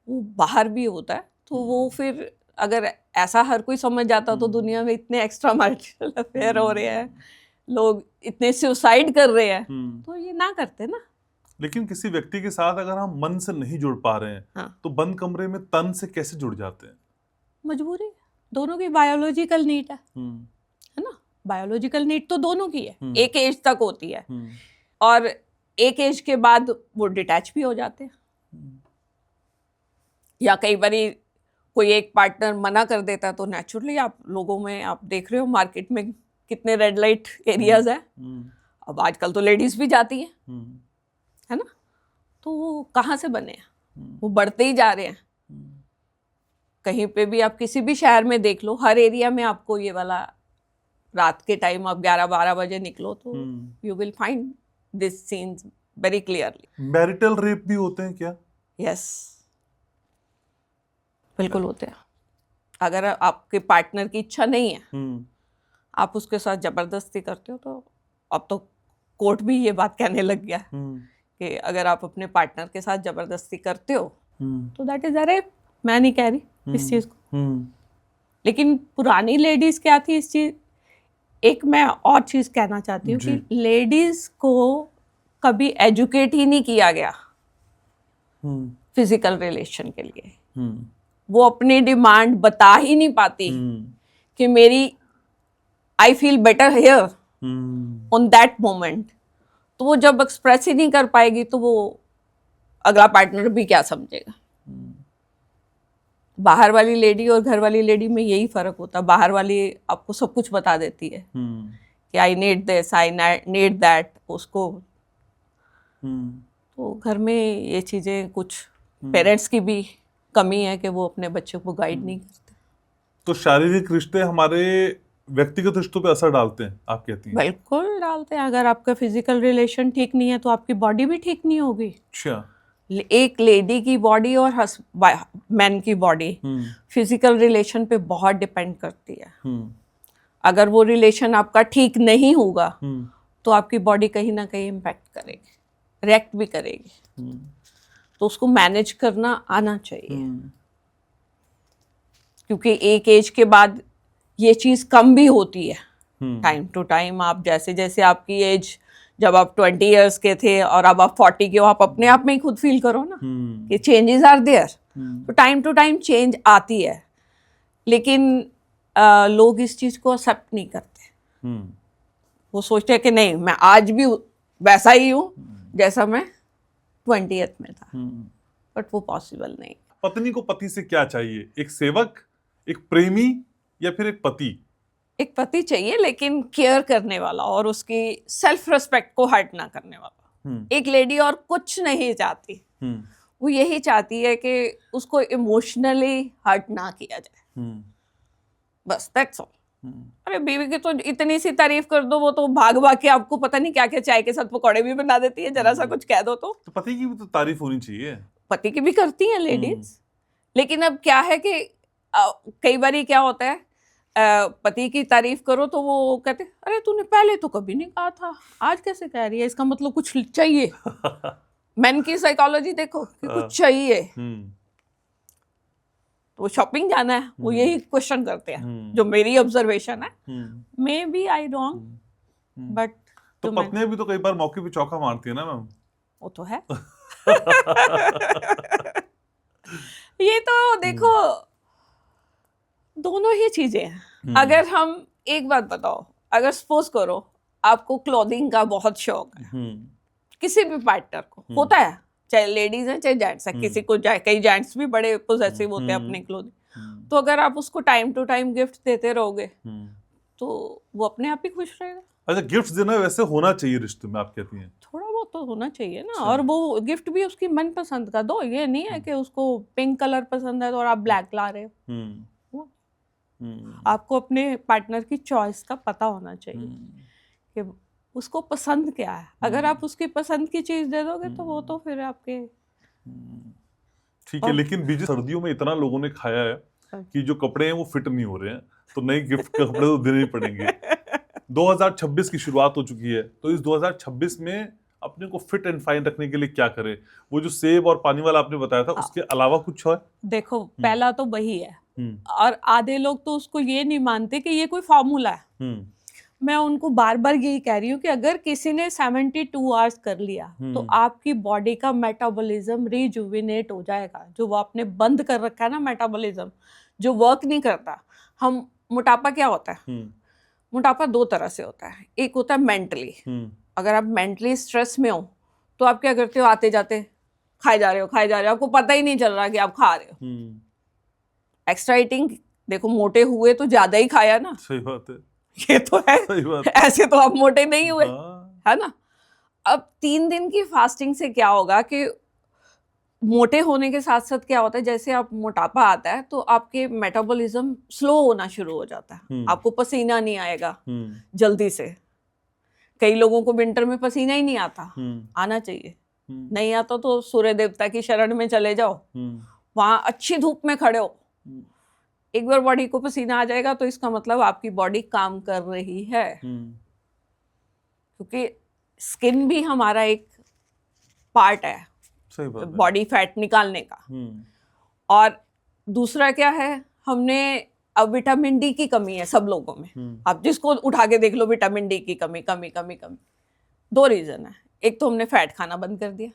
[SPEAKER 2] वो बाहर भी होता है। तो वो फिर अगर ऐसा हर कोई समझ जाता तो दुनिया में इतने एक्स्ट्रा मैरिटल अफेयर हो रहे हैं, लोग इतने सुसाइड कर रहे हैं, तो ये ना करते ना।
[SPEAKER 1] लेकिन किसी व्यक्ति के साथ अगर हम मन से नहीं जुड़ पा रहे हैं, हाँ, तो बंद कमरे में तन से कैसे जुड़ जाते हैं? मजबूरी,
[SPEAKER 2] दोनों की बायोलॉजिकल नीड है ना। बायोलॉजिकल नीड तो दोनों की है, एक एज तक होती है, और एक एज के बाद वो डिटैच भी हो जाते हैं। या कई बार कोई एक पार्टनर मना कर देता है तो नेचुरली आप लोगों में आप देख रहे हो मार्केट में कितने रेड लाइट एरियाज है। अब आजकल तो लेडीज भी जाती हैं, है ना। तो वो कहाँ से बने हैं? वो बढ़ते ही जा रहे हैं। कहीं पे भी आप किसी भी शहर में देख लो, हर एरिया में आपको ये वाला, रात के टाइम आप 11-12 बजे निकलो तो you will find this scenes very clearly.
[SPEAKER 1] Marital rape भी होते हैं क्या?
[SPEAKER 2] यस, बिल्कुल होते हैं। अगर आपके पार्टनर की इच्छा नहीं है, आप उसके साथ जबरदस्ती करते हो, तो अब तो कोर्ट भी ये बात कहने लग गया कि अगर आप अपने पार्टनर के साथ जबरदस्ती करते हो तो दैट इज अ रेप। मैं नहीं कह रही इस चीज को, लेकिन पुरानी लेडीज क्या थी इस चीज, एक मैं और चीज कहना चाहती हूँ कि लेडीज को कभी एजुकेट ही नहीं किया गया फिजिकल रिलेशन के लिए। वो अपनी डिमांड बता ही नहीं पाती कि मेरी I feel better here on that moment. तो वो जब एक्सप्रेस ही नहीं कर पाएगी तो वो अगला पार्टनर भी क्या समझेगा। बाहर वाली लेडी और घर वाली लेडी में यही फर्क होता है। बाहर वाली आपको सब कुछ बता देती है कि I need this, I need that, उसको तो घर में ये चीजें कुछ पेरेंट्स की भी कमी है कि वो अपने बच्चे को गाइड नहीं करते।
[SPEAKER 1] तो शारीरिक रिश्ते हमारे व्यक्तिगत रिश्तों पे असर डालते हैं, आप कहती हैं?
[SPEAKER 2] बिल्कुल डालते हैं। अगर आपका फिजिकल रिलेशन ठीक नहीं है तो आपकी बॉडी भी ठीक नहीं होगी।
[SPEAKER 1] अच्छा।
[SPEAKER 2] एक लेडी की बॉडी और मैन की बॉडी फिजिकल रिलेशन पे बहुत डिपेंड करती है। अगर वो रिलेशन आपका ठीक नहीं होगा तो आपकी बॉडी कहीं ना कहीं इम्पैक्ट करेगी, रिएक्ट भी करेगी। तो उसको मैनेज करना आना चाहिए, क्योंकि एक एज के बाद ये चीज कम भी होती है। टाइम टू टाइम आप जैसे जैसे आपकी एज, जब आप 20 इयर्स के थे और अब आप 40 के हो, आप अपने आप में ही खुद फील करो ना कि चेंजेस आर देयर। तो टाइम टू टाइम चेंज आती है, लेकिन लोग इस चीज को एक्सेप्ट नहीं करते। वो सोचते हैं कि नहीं, मैं आज भी वैसा ही हूँ जैसा मैं 20th में था। बट वो पॉसिबल नहीं।
[SPEAKER 1] पत्नी को पति से क्या चाहिए? एक सेवक, एक प्रेमी, या फिर एक पति?
[SPEAKER 2] एक पति चाहिए, लेकिन केयर करने वाला और उसकी सेल्फ रिस्पेक्ट को हर्ट ना करने वाला। एक लेडी और कुछ नहीं चाहती, वो यही चाहती है कि उसको इमोशनली हर्ट ना किया जाए, बस दैट्स ऑल। अरे बीवी की तो इतनी सी तारीफ कर दो, वो तो भाग भाग के आपको पता नहीं क्या क्या चाय के साथ पकौड़े भी बना देती है, जरा सा कुछ कह दो तो
[SPEAKER 1] पति की भी तो तारीफ होनी चाहिए।
[SPEAKER 2] पति की भी करती हैं लेडीज, लेकिन अब क्या है कि कई बार क्या होता है, पति की तारीफ करो तो वो कहते अरे तूने पहले तो कभी नहीं कहा था, आज कैसे कह रही है, इसका मतलब कुछ चाहिए। मैन की साइकोलॉजी देखो कि कुछ चाहिए। तो वो शॉपिंग जाना है, वो यही क्वेश्चन करते हैं, जो मेरी ऑब्जर्वेशन है। May be I wrong, but
[SPEAKER 1] तो पत्नी भी तो कई बार मौके पे चौका मारती है ना मैम।
[SPEAKER 2] वो तो है। ये तो देखो दोनों ही चीजें हैं। अगर हम एक बात बताओ, अगर सपोज करो आपको क्लोथिंग का बहुत शौक है, किसी भी पार्टनर को होता है, चाहे लेडीज है चाहे जेंट्स है, किसी को कई जेंट्स भी बड़े पोजेसिव होते हैं अपनी क्लोथिंग। तो अगर आप उसको टाइम टू टाइम गिफ्ट देते रहोगे तो वो अपने आप ही खुश रहेगा।
[SPEAKER 1] अच्छा, गिफ्ट देना वैसे होना चाहिए रिश्ते में, आप कहती हैं?
[SPEAKER 2] थोड़ा बहुत तो होना चाहिए ना। और वो गिफ्ट भी उसकी मन पसंद का दो, ये नहीं है कि उसको पिंक कलर पसंद है तो और आप ब्लैक ला रहे हो। आपको अपने पार्टनर की चॉइस का पता होना चाहिए कि उसको पसंद क्या है। अगर आप उसकी पसंद की चीज दे दोगे तो वो तो फिर आपके
[SPEAKER 1] ठीक है। लेकिन बीच सर्दियों में इतना लोगों ने खाया है कि जो कपड़े हैं वो फिट नहीं हो रहे हैं, तो नए गिफ्ट के कपड़े तो देने ही पड़ेंगे। 2026 की शुरुआत हो चुकी है, तो इस 2026 में अपने को फिट एंड फाइन रखने के लिए क्या करें? वो जो सेब और पानी वाला आपने बताया था, उसके अलावा कुछ है? देखो,
[SPEAKER 2] पहला तो वही है, और आधे लोग तो उसको ये नहीं मानते कि ये कोई फॉर्मूला है। मैं उनको बार बार यही कह रही हूँ कि अगर किसी ने 72 आवर्स कर लिया तो आपकी बॉडी का मेटाबॉलिज्म रिजुविनेट हो जाएगा। जो वो आपने बंद कर रखा है ना मेटाबॉलिज्म, जो वर्क नहीं करता। हम मोटापा क्या होता है? मोटापा दो तरह से होता है। एक होता है मेंटली। अगर आप मेंटली स्ट्रेस में हो तो आप क्या करते हो, आते जाते खाए जा रहे हो, आपको पता ही नहीं चल रहा कि आप खा रहे हो। एक्स्ट्रा ईटिंग, देखो मोटे हुए तो ज्यादा ही खाया ना।
[SPEAKER 1] सही बात है,
[SPEAKER 2] ये तो है।
[SPEAKER 1] सही बात है।
[SPEAKER 2] ऐसे तो आप मोटे नहीं हुए, है ना। अब 3 दिन की फास्टिंग से क्या होगा कि मोटे होने के साथ साथ क्या होता है, जैसे आप मोटापा आता है तो आपके मेटाबॉलिज्म स्लो होना शुरू हो जाता है। आपको पसीना नहीं आएगा जल्दी से। कई लोगों को विंटर में पसीना ही नहीं आता, आना चाहिए। नहीं आता तो सूर्य देवता की शरण में चले जाओ, वहां अच्छी धूप में खड़े हो। एक बार बॉडी को पसीना आ जाएगा तो इसका मतलब आपकी बॉडी काम कर रही है, क्योंकि स्किन भी हमारा एक पार्ट है बॉडी फैट निकालने का। और दूसरा क्या है, हमने अब विटामिन डी की कमी है सब लोगों में। आप जिसको उठा के देख लो विटामिन डी की कमी कमी कमी कमी। 2 रीजन है, एक तो हमने फैट खाना बंद कर दिया।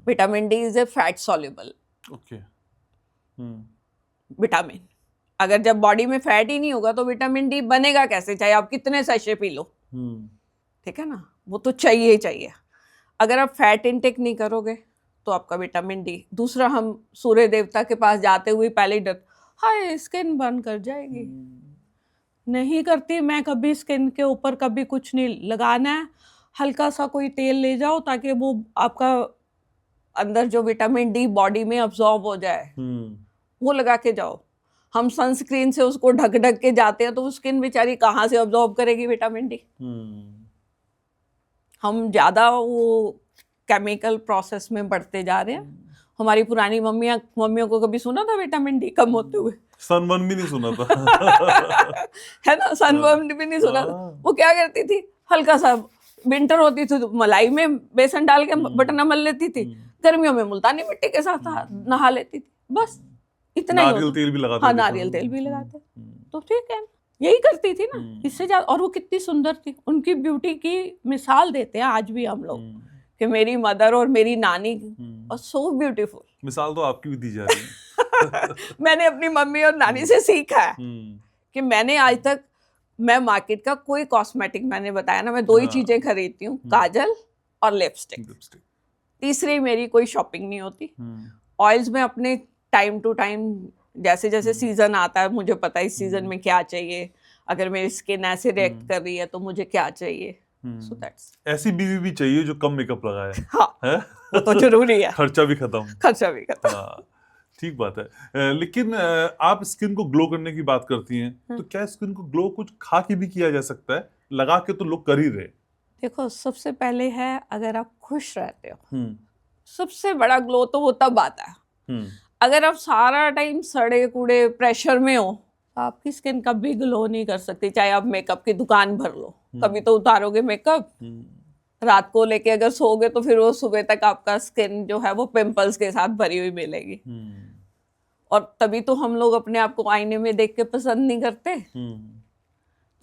[SPEAKER 2] Vitamin D is a fat soluble vitamin. अगर जब बॉडी में फैट ही नहीं होगा तो विटामिन डी बनेगा कैसे, चाहे आप कितने सैशे पी लो। ठीक है ना, वो तो चाहिए ही चाहिए। अगर आप फैट इनटेक नहीं करोगे तो आपका विटामिन डी। दूसरा, हम सूर्य देवता के पास जाते हुए पहले डर, हाय स्किन बर्न कर जाएगी। नहीं करती, मैं कभी स्किन के ऊपर कभी कुछ नहीं लगाना है। हल्का सा कोई तेल ले जाओ ताकि वो आपका अंदर जो विटामिन डी बॉडी में अब्सॉर्ब हो जाए, वो लगा के जाओ। हम सनस्क्रीन से उसको ढक ढक के जाते हैं तो वो स्किन बेचारी कहाँ से अब्सॉर्ब करेगी विटामिन डी। हम ज्यादा वो केमिकल प्रोसेस में बढ़ते जा रहे हैं। हमारी पुरानी मम्मियों को कभी सुना था विटामिन डी कम होते हुए?
[SPEAKER 1] सनबर्न भी नहीं सुना था।
[SPEAKER 2] है ना, सनबर्न भी नहीं सुना था। वो क्या करती थी, हल्का सा विंटर होती थी तो मलाई में बेसन डाल के बटना मल लेती थी, गर्मियों में मुल्तानी मिट्टी के साथ नहा लेती थी, बस इतना ही।
[SPEAKER 1] नारियल तेल भी लगाते।
[SPEAKER 2] हाँ, नारियल तेल भी लगाते। तो ठीक है, यही करती थी ना, इससे ज्यादा। और वो कितनी सुंदर थी, उनकी ब्यूटी की मिसाल देते हैं आज भी हम लोग कि मेरी मदर और मेरी नानी और सो ब्यूटीफुल।
[SPEAKER 1] मिसाल तो आपकी भी दी जा रही है।
[SPEAKER 2] मैंने अपनी मम्मी और नानी से सीखा है कि मैंने आज तक, मैं मार्केट का कोई कॉस्मेटिक, मैंने बताया ना, मैं 2 ही चीजें खरीदती हूँ, काजल और लिपस्टिक। तीसरी मेरी कोई शॉपिंग नहीं होती। ऑयल्स में अपने टाइम टू टाइम, जैसे जैसे सीजन आता है, मुझे पता है इस सीजन में क्या चाहिए, अगर मेरी स्किन ऐसे रिएक्ट कर रही है तो मुझे क्या चाहिए। So that's...
[SPEAKER 1] ऐसी बीवी भी चाहिए जो कम मेकअप लगाए।
[SPEAKER 2] हाँ, है? वो तो जरूरी है।
[SPEAKER 1] खर्चा भी खत्म।
[SPEAKER 2] हाँ,
[SPEAKER 1] ठीक बात है। लेकिन आप स्किन को ग्लो करने की बात करती हैं, तो क्या स्किन को ग्लो कुछ खा के भी किया जा सकता है? लगा के तो लोग कर ही रहे।
[SPEAKER 2] देखो, सबसे पहले है, अगर आप खुश रहते हो, सबसे बड़ा ग्लो तो वो तब आता है। अगर आप सारा टाइम सड़े कूड़े प्रेशर में हो, आपकी स्किन कभी ग्लो नहीं कर सकती, चाहे आप मेकअप की दुकान भर लो। कभी तो उतारोगे मेकअप, रात को लेके अगर सोओगे तो फिर वो सुबह तक आपका स्किन जो है वो पिंपल्स के साथ भरी हुई मिलेगी। और तभी तो हम लोग अपने आप को आईने में देख के पसंद नहीं करते,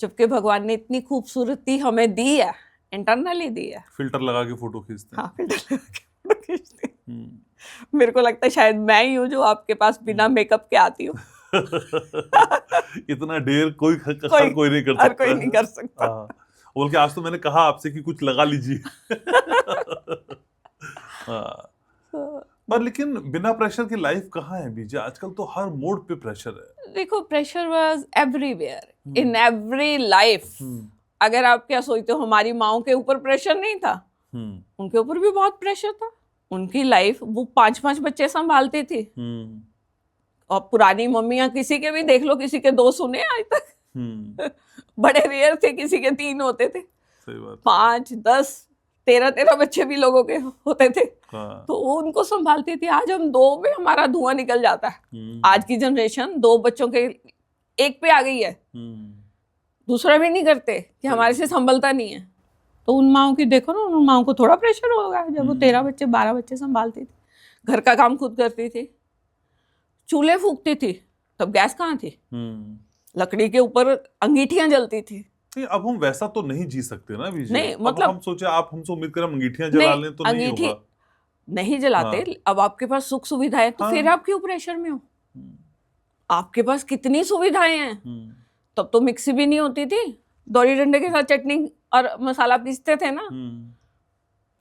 [SPEAKER 2] जबकि भगवान ने इतनी खूबसूरती हमें दी है, इंटरनली दी है।
[SPEAKER 1] फिल्टर लगा के फोटो खींचते हैं।
[SPEAKER 2] हाँ, फिल्टर लगा के फोटो खींचते हैं। मेरे को लगता है शायद मैं ही हूँ जो आपके पास बिना मेकअप के आती हूँ।
[SPEAKER 1] इतना ढेर कोई नहीं कर सकता।
[SPEAKER 2] कोई नहीं कर सकता।
[SPEAKER 1] बल्कि आज तो मैंने कहा आपसे कि कुछ लगा लीजिए। पर लेकिन बिना प्रेशर की लाइफ कहाँ है बीजे? आजकल तो हर मोड पे प्रेशर है।
[SPEAKER 2] देखो, pressure was everywhere, in every life. अगर आप क्या सोचते हो हमारी माओ के ऊपर प्रेशर नहीं था? उनके ऊपर भी बहुत प्रेशर था। उनकी लाइफ, वो 5-5 बच्चे संभालती थी। और पुरानी मम्मियां, किसी के भी देख लो, किसी के 2 सुने आज तक। बड़े रेयर थे, किसी के 3 होते थे।
[SPEAKER 1] सही बात।
[SPEAKER 2] 5, 10, 13 बच्चे भी लोगों के होते थे। तो वो उनको संभालती थी। आज हम 2 में हमारा धुआं निकल जाता है। आज की जनरेशन 2 बच्चों के 1 पे आ गई है, दूसरा भी नहीं करते कि हमारे से संभलता नहीं है। तो उन माओं की देखो ना, उन माओं को थोड़ा प्रेशर होगा जब वो 13 बच्चे 12 बच्चे संभालती थी, घर का काम खुद करती थी, चूल्हे फूकती थी। तब गैस कहाँ थी? लकड़ी के ऊपर अंगीठियां जलती थी।
[SPEAKER 1] अब हम वैसा तो नहीं जी सकते ना विजय।
[SPEAKER 2] नहीं, मतलब
[SPEAKER 1] हम सोचे आप हमसे उम्मीद करें अंगीठियां जला लें तो नहीं होगा।
[SPEAKER 2] नहीं जलाते। हाँ। अब आपके पास सुख सुविधाएं, तो फिर आप क्यों प्रेशर में हो? आपके पास कितनी सुविधाएं हैं। तब तो मिक्सी भी नहीं होती थी, दौरी डंडे के साथ चटनी और मसाला पीसते थे ना,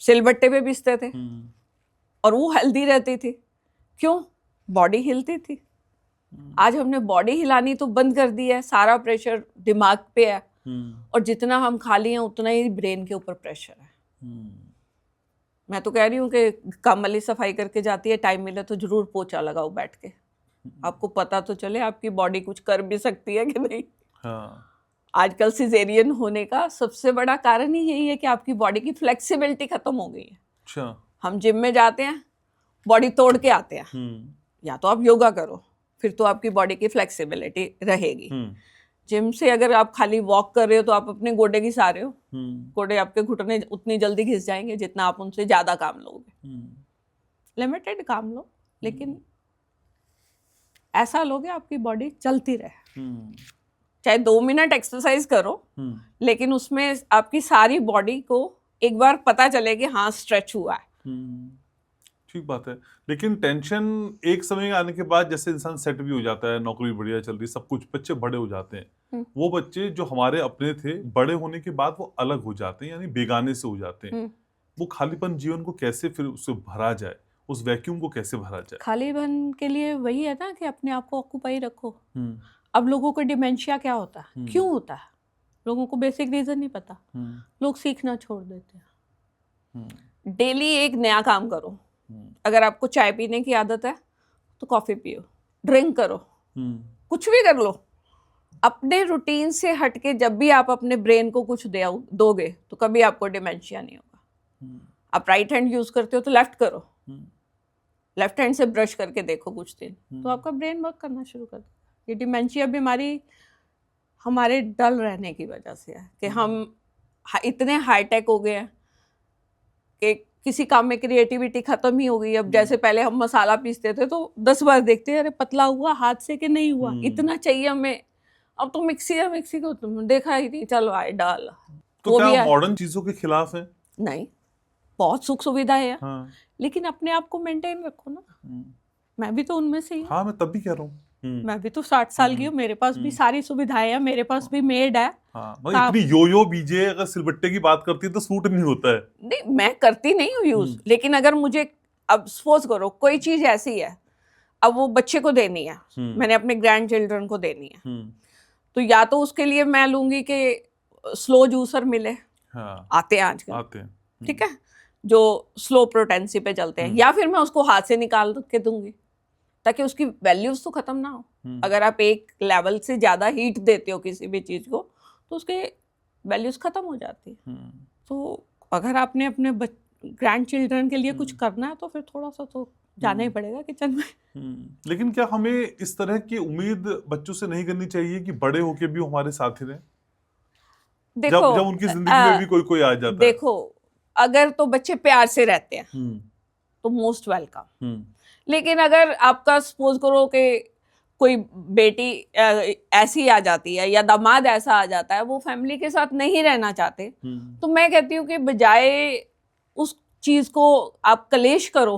[SPEAKER 2] सिलबट्टे पे पीसते थे, और वो हेल्दी रहती थी। क्यों? बॉडी हिलती थी। आज हमने बॉडी हिलानी तो बंद कर दी है, सारा प्रेशर दिमाग पे है, और जितना हम खा लिए उतना ही ब्रेन के ऊपर प्रेशर है। मैं तो कह रही हूँ कि काम वाली सफाई करके जाती है, टाइम मिले तो जरूर पोछा लगाओ बैठ के, आपको पता तो चले आपकी बॉडी कुछ कर भी सकती है कि नहीं। हाँ। आजकल सिजेरियन होने का सबसे बड़ा कारण ही यही है कि आपकी बॉडी की फ्लेक्सिबिलिटी खत्म हो गई है। अच्छा। हम जिम में जाते हैं, बॉडी तोड़ के आते हैं। या तो आप योगा करो, फिर तो आपकी बॉडी की फ्लेक्सिबिलिटी रहेगी। जिम से अगर आप खाली वॉक कर रहे हो तो आप अपने गोडे घिसा रहे हो। गोडे आपके घुटने उतनी जल्दी घिस जाएंगे जितना आप उनसे ज्यादा काम लोगे। लिमिटेड काम लो, लेकिन ऐसा लोगे आपकी बॉडी चलती रहे, चाहे 2 मिनट एक्सरसाइज करो, लेकिन उसमें आपकी सारी बॉडी को एक बार पता चले कि हाँ स्ट्रेच हुआ है।
[SPEAKER 1] ठीक बात है। लेकिन टेंशन एक समय आने के बाद जैसे इंसान सेट भी हो जाता है, नौकरी बढ़िया चल रही, सब कुछ, बच्चे बड़े हो जाते हैं, वो बच्चे जो हमारे अपने थे, बड़े होने के बाद वो अलग हो जाते हैं, यानी बेगाने से हो जाते हैं। वो खालीपन जीवन को कैसे फिर उससे भरा जाए, उस वैक्यूम को कैसे भरा जाए?
[SPEAKER 2] खालीपन के लिए वही है ना कि अपने आप को ऑक्यूपाई रखो। अब लोगों को डिमेंशिया क्या होता है, क्यों होता है, लोगों को बेसिक रीजन नहीं पता। लोग सीखना छोड़ देते हैं। डेली एक नया काम करो। अगर आपको चाय पीने की आदत है तो कॉफी पियो, ड्रिंक करो, कुछ भी कर लो। अपने रूटीन से हटके जब भी आप अपने ब्रेन को कुछ दोगे तो कभी आपको डिमेंशिया नहीं होगा। आप राइट हैंड यूज करते हो तो लेफ्ट करो, लेफ्ट हैंड से ब्रश करके देखो कुछ दिन, तो आपका ब्रेन वर्क करना शुरू कर देगा। ये डिमेंशिया बीमारी हमारे डल रहने की वजह से है कि हम इतने हाईटेक हो गए हैं कि किसी काम में क्रिएटिविटी खत्म ही हो गई। अब जैसे पहले हम मसाला पीसते थे तो 10 बार देखते हैं, अरे पतला हुआ हाथ से कि नहीं हुआ, इतना चाहिए हमें। अब तो मिक्सी है, मिक्सी को तुम देखा ही नहीं, चलो आए डाल।
[SPEAKER 1] तो क्या मॉडर्न चीजों के खिलाफ है?
[SPEAKER 2] नहीं, बहुत सुख सुविधा है। हाँ। लेकिन अपने आप को मेंटेन रखो ना। मैं भी तो उनमें से ही।
[SPEAKER 1] हाँ, मैं तब भी कह रहा हूँ,
[SPEAKER 2] मैं भी तो 60 साल की हूँ, मेरे पास भी सारी सुविधाएं हैं, मेरे पास भी मेड है।
[SPEAKER 1] हाँ, इतनी यो बीजे अगर सिलबट्टे की बात करती है तो सूट नहीं होता है।
[SPEAKER 2] नहीं, मैं करती नहीं हूँ यूज, लेकिन अगर मुझे, अब सपोज करो कोई चीज ऐसी है, अब वो बच्चे को देनी है, मैंने अपने ग्रैंड चिल्ड्रन को देनी है, तो या तो उसके लिए मैं लूंगी कि स्लो जूसर मिले। हाँ, आते हैं आजकल, आते हैं, ठीक है, जो स्लो प्रोटेंसी पे चलते हैं, या फिर मैं उसको हाथ से निकाल के दूंगी ताकि उसकी वैल्यूज तो खत्म ना हो। अगर आप एक लेवल से ज्यादा हीट देते हो किसी भी चीज को तो उसके वैल्यूज खत्म हो जाती है। तो अगर आपने अपने ग्रैंड चिल्ड्रन के लिए कुछ करना है तो फिर थोड़ा सा तो जाना ही पड़ेगा किचन में।
[SPEAKER 1] लेकिन क्या हमें इस तरह की उम्मीद बच्चों से नहीं करनी चाहिए कि बड़े होके भी हमारे साथ ही रहें?
[SPEAKER 2] देखो,
[SPEAKER 1] जब उनकी जिंदगी में भी कोई आ जाता है।
[SPEAKER 2] देखो, अगर तो बच्चे प्यार से रहते हैं तो मोस्ट वेलकम। लेकिन अगर आपका सपोज करो कि कोई बेटी ऐसी आ जाती है या दामाद ऐसा आ जाता है, वो फैमिली के साथ नहीं रहना चाहते, तो मैं कहती हूँ कि बजाय उस चीज को आप कलेश करो,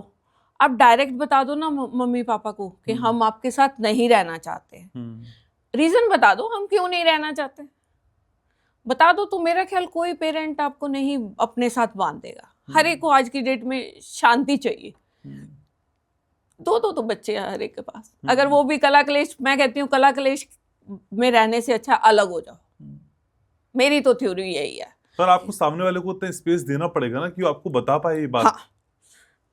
[SPEAKER 2] आप डायरेक्ट बता दो ना मम्मी पापा को कि हम आपके साथ नहीं रहना चाहते। रीजन बता दो, हम क्यों नहीं रहना चाहते बता दो। तो मेरा ख्याल कोई पेरेंट आपको नहीं अपने साथ बांध देगा। हर एक को आज की डेट में शांति चाहिए। दो तो बच्चे हैं हर एक के पास। अगर वो भी कला क्लेश, मैं कहती हूँ कला क्लेश में रहने से अच्छा अलग हो जाओ। मेरी तो थ्योरी यही है।
[SPEAKER 1] पर आपको सामने वाले को उतना स्पेस देना पड़ेगा ना कि वो आपको बता पाए ये बात।
[SPEAKER 2] हाँ,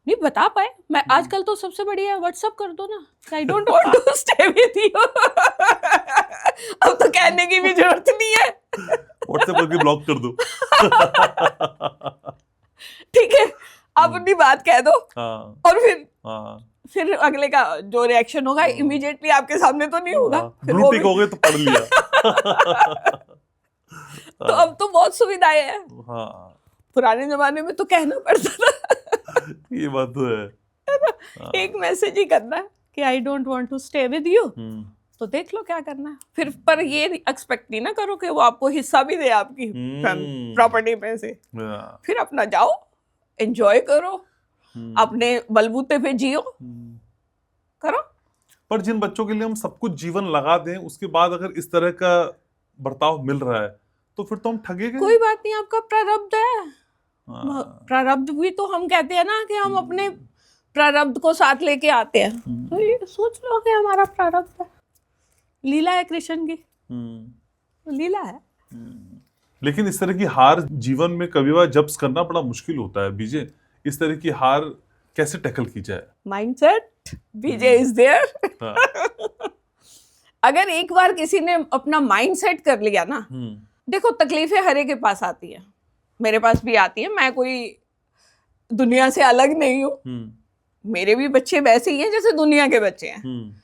[SPEAKER 2] नहीं बता पाए। मैं आजकल तो सबसे बढ़िया व्हाट्सएप कर दो ना, I don't want to stay with you. अब तो कहने की भी जरूरत नहीं है,
[SPEAKER 1] व्हाट्सएप करके ब्लॉक कर दो।
[SPEAKER 2] ठीक है, आप अपनी बात कह दो।
[SPEAKER 1] हाँ,
[SPEAKER 2] और फिर अगले का जो रिएक्शन होगा इमीडिएटली आपके सामने तो नहीं होगा।
[SPEAKER 1] ब्लू टिक हो गए तो पढ़ लिया।
[SPEAKER 2] तो अब तो बहुत सुविधाएं हैं।
[SPEAKER 1] हाँ,
[SPEAKER 2] पुराने जमाने में तो कहना पड़ता था।
[SPEAKER 1] ये बात तो है।
[SPEAKER 2] एक मैसेज ही करना है कि I don't want to stay with you, तो देख लो क्या करना है। फिर पर ये एक्सपेक्ट नहीं ना करो कि वो आपको हिस्सा भी दे आपकी प्रॉपर्टी में से। फिर अपना जाओ, एंजॉय करो, अपने बलबूते पे जियो, करो।
[SPEAKER 1] पर जिन बच्चों के लिए हम सब कुछ जीवन लगा दें, उसके बाद अगर इस तरह का बर्ताव मिल रहा है तो फिर तो हम ठगे गए।
[SPEAKER 2] कोई बात नहीं, आपका प्रारब्ध है। प्रारब्ध भी तो हम कहते हैं ना कि हम अपने प्रारब्ध को साथ लेके आते हैं। तो ये सोच लो कि हमारा प्रारब्ध है, लीला है कृष्ण की, लीला है।
[SPEAKER 1] लेकिन इस तरह की हार जीवन में कभी बार जब्स करना बड़ा मुश्किल होता है। बीजे, इस तरह की हार कैसे टैकल की जाए?
[SPEAKER 2] माइंडसेट, बीजे इज देयर। अगर एक बार किसी ने अपना माइंडसेट कर लिया ना, देखो तकलीफें हर एक के पास आती है, मेरे पास भी आती है। मैं कोई दुनिया से अलग नहीं हूँ। मेरे भी बच्चे वैसे ही हैं जैसे दुनिया के बच्चे हैं।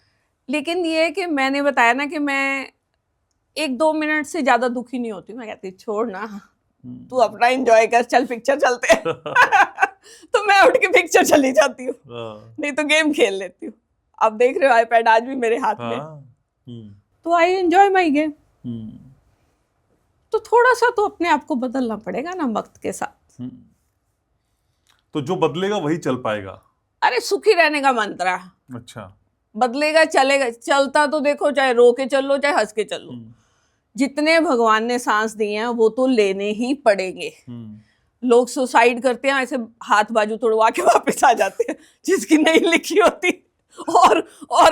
[SPEAKER 2] लेकिन ये है कि मैंने बताया ना कि मैं 1-2 मिनट से ज्यादा दुखी नहीं होती। मैं कहती छोड़ ना, तू अपना एंजॉय कर, चल पिक्चर चलते हैं। तो मैं उठ के पिक्चर चली जाती हूँ, नहीं तो गेम खेल लेती हूँ। आप देख रहे हो आईपैड आज भी मेरे हाथ में, तो आई एंजॉय माई गेम। तो थोड़ा सा तो अपने आप को बदलना पड़ेगा ना वक्त के साथ।
[SPEAKER 1] तो जो बदलेगा वही चल पाएगा।
[SPEAKER 2] अरे सुखी रहने का मंत्र है।
[SPEAKER 1] अच्छा।
[SPEAKER 2] बदलेगा, चलेगा, चलता तो देखो, चाहे रो के चल लो चाहे हंस के चल लो, जितने भगवान ने सांस दिए हैं वो तो लेने ही पड़ेंगे। लोग सुसाइड करते हैं, ऐसे हाथ बाजू तोड़वा के वापस आ जाते हैं जिसकी नहीं लिखी होती, और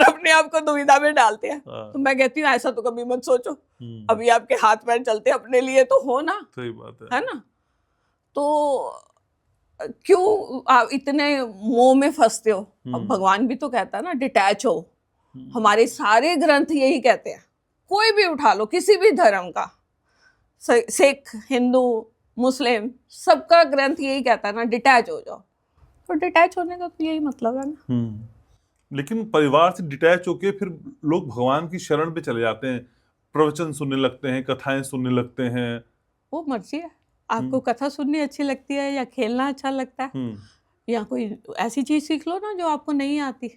[SPEAKER 2] अपने आप को दुविधा में डालते हैं। तो मैं कहती हूँ ऐसा तो कभी मत सोचो, अभी आपके हाथ पैर चलते अपने लिए तो हो ना।
[SPEAKER 1] सही बात
[SPEAKER 2] है ना। तो क्यों आप इतने मोह में फंसते हो? अब भगवान भी तो कहता है ना डिटैच हो। हमारे सारे ग्रंथ यही कहते हैं, कोई भी उठा लो किसी भी धर्म का, सिख, हिंदू, मुस्लिम, सबका ग्रंथ यही कहता है ना डिटैच हो जाओ। तो डिटैच होने का तो यही मतलब है ना।
[SPEAKER 1] लेकिन परिवार से डिटैच होके फिर लोग भगवान की शरण पे चले जाते हैं, प्रवचन सुनने लगते हैं, कथाएं सुनने लगते हैं।
[SPEAKER 2] वो मर्जी है, आपको कथा सुननी अच्छी लगती है या खेलना अच्छा लगता है, या कोई ऐसी चीज सीख लो ना जो आपको नहीं आती।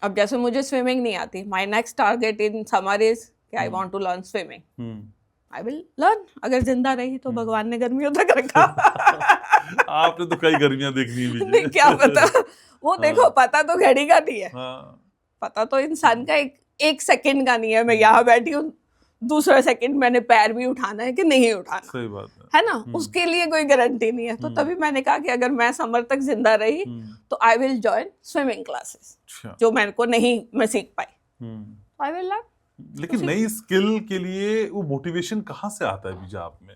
[SPEAKER 2] अब जैसे मुझे स्विमिंग नहीं आती, my next target in summer is I want to learn swimming. I will learn, अगर जिंदा रही तो। भगवान ने गर्मियों तक रखा।
[SPEAKER 1] आपने तो कई गर्मियां देखनी है।
[SPEAKER 2] नहीं, क्या पता वो देखो, पता तो घड़ी का नहीं है, पता तो इंसान का एक सेकंड का नहीं है। मैं यहाँ बैठी हूँ, दूसरा सेकंड मैंने पैर भी उठाना है कि नहीं उठाना।
[SPEAKER 1] सही बात
[SPEAKER 2] है ना। उसके लिए कोई गारंटी नहीं है। तो तभी मैंने कहा कि अगर मैं समर तक जिंदा रही तो I will join swimming classes, जो मेरे को नहीं मैं सीख पाई, आई विल लर्न।
[SPEAKER 1] लेकिन नई स्किल के लिए वो मोटिवेशन कहाँ से आता है बीजा आप में?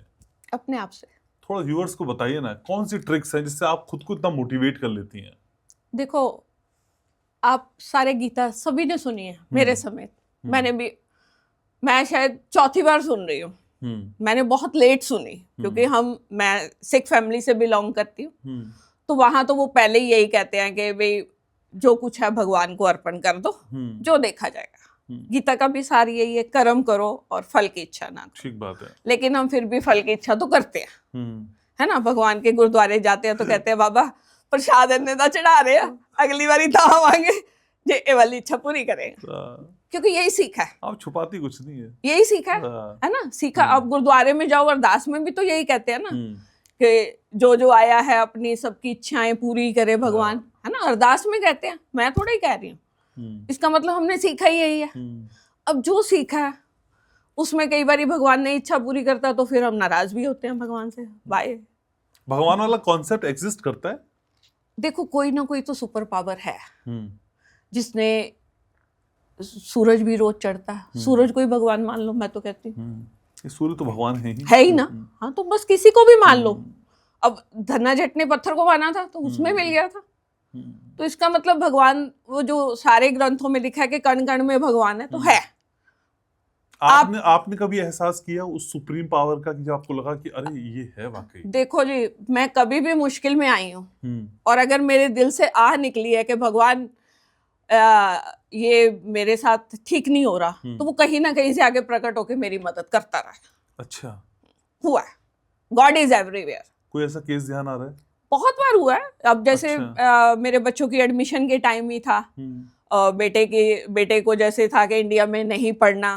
[SPEAKER 2] अपने आप से।
[SPEAKER 1] थोड़ा व्यूअर्स को बताइए ना, कौन सी ट्रिक्स हैं जिससे आप खुद को इतना मोटिवेट कर लेती हैं?
[SPEAKER 2] देखो, आप सारे गीता सभी ने सुनी है, मेरे समेत। मैंने भी, मैं शायद चौथी बार सुन रही हूँ। मैंने बहुत लेट सुनी, क्योंकि मैं सिख फैमिली से बिलोंग करती हूँ। तो वहां तो वो पहले ही यही कहते हैं कि भाई जो कुछ है भगवान को अर्पण कर दो, जो देखा जाएगा। गीता का भी सार यही है, कर्म करो और फल की इच्छा ना करो।
[SPEAKER 1] ठीक बात है। लेकिन
[SPEAKER 2] हम फिर भी फल की इच्छा तो करते हैं, है ना। भगवान के गुरुद्वारे जाते हैं तो कहते हैं बाबा प्रसाद इन्ने चढ़ा रहे हैं, अगली बारी दाह मांगे जे ये वाली इच्छा पूरी करेंगे, क्योंकि यही सीखा है।
[SPEAKER 1] आप छुपाती कुछ नहीं है,
[SPEAKER 2] यही सीखा है ना। सीखा। अब गुरुद्वारे में जाओ, अरदास में भी तो यही कहते हैं ना कि जो आया है अपनी सबकी इच्छाएं पूरी करे भगवान, है ना। अरदास में कहते हैं, मैं थोड़ा ही कह रही हूँ। इसका मतलब हमने सीखा ही यही है। अब जो सीखा है उसमें कई बार भगवान नहीं इच्छा पूरी करता तो फिर हम नाराज भी होते हैं भगवान से। बाय।
[SPEAKER 1] भगवान वाला कॉन्सेप्ट एग्जिस्ट करता है।
[SPEAKER 2] देखो, कोई ना कोई तो सुपर पावर है जिसने, सूरज भी रोज चढ़ता है, सूरज को ही भगवान मान लो, मैं तो कहती हूँ।
[SPEAKER 1] सूर्य तो भगवान है
[SPEAKER 2] ही ना। हाँ, तो बस किसी को भी मान लो। अब धन्ना जट ने पत्थर को माना था तो उसमें मिल गया था। तो इसका मतलब भगवान, वो जो सारे ग्रंथों में लिखा है कि कण कण में भगवान है, तो है।
[SPEAKER 1] आपने कभी एहसास किया उस सुप्रीम पावर का कि जब आपको लगा कि अरे ये है वाकई?
[SPEAKER 2] देखो जी, मैं कभी भी मुश्किल में आई हूँ और अगर मेरे दिल से आह निकली है कि भगवान ये मेरे साथ ठीक नहीं हो रहा, तो वो कहीं ना कहीं से आगे प्रकट होकर मेरी मदद करता रहा। अच्छा, हुआ है। God is everywhere.
[SPEAKER 1] कोई ऐसा केस ध्यान आ रहा है?
[SPEAKER 2] बहुत बार हुआ है। अब जैसे मेरे बच्चों की एडमिशन के टाइम ही था, बेटे को जैसे था कि इंडिया में नहीं पढ़ना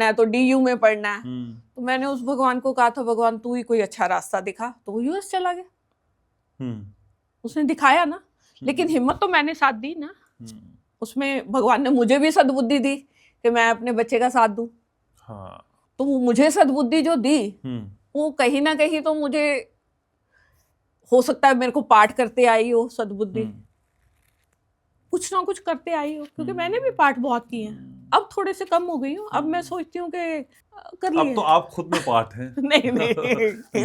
[SPEAKER 2] है तो DU में पढ़ना है। तो मैंने उस भगवान को कहा था, भगवान तू ही कोई अच्छा रास्ता दिखा। तो वो US चला गया। उसने दिखाया ना, लेकिन हिम्मत तो मैंने साथ दी ना। उसमें भगवान ने मुझे भी सद्बुद्धि दी कि मैं अपने बच्चे का साथ दूं। हाँ। तो वो मुझे सद्बुद्धि जो दी, वो कहीं ना कहीं तो मुझे, हो सकता है मेरे को पाठ करते आई हो सद्बुद्धि, कुछ ना कुछ करते आई हो, क्योंकि मैंने भी पाठ बहुत किए हैं। अब थोड़े से कम हो गई हूँ। अब मैं सोचती हूँ कि कर लिए।
[SPEAKER 1] अब तो आप खुद में पाठ हैं।
[SPEAKER 2] नहीं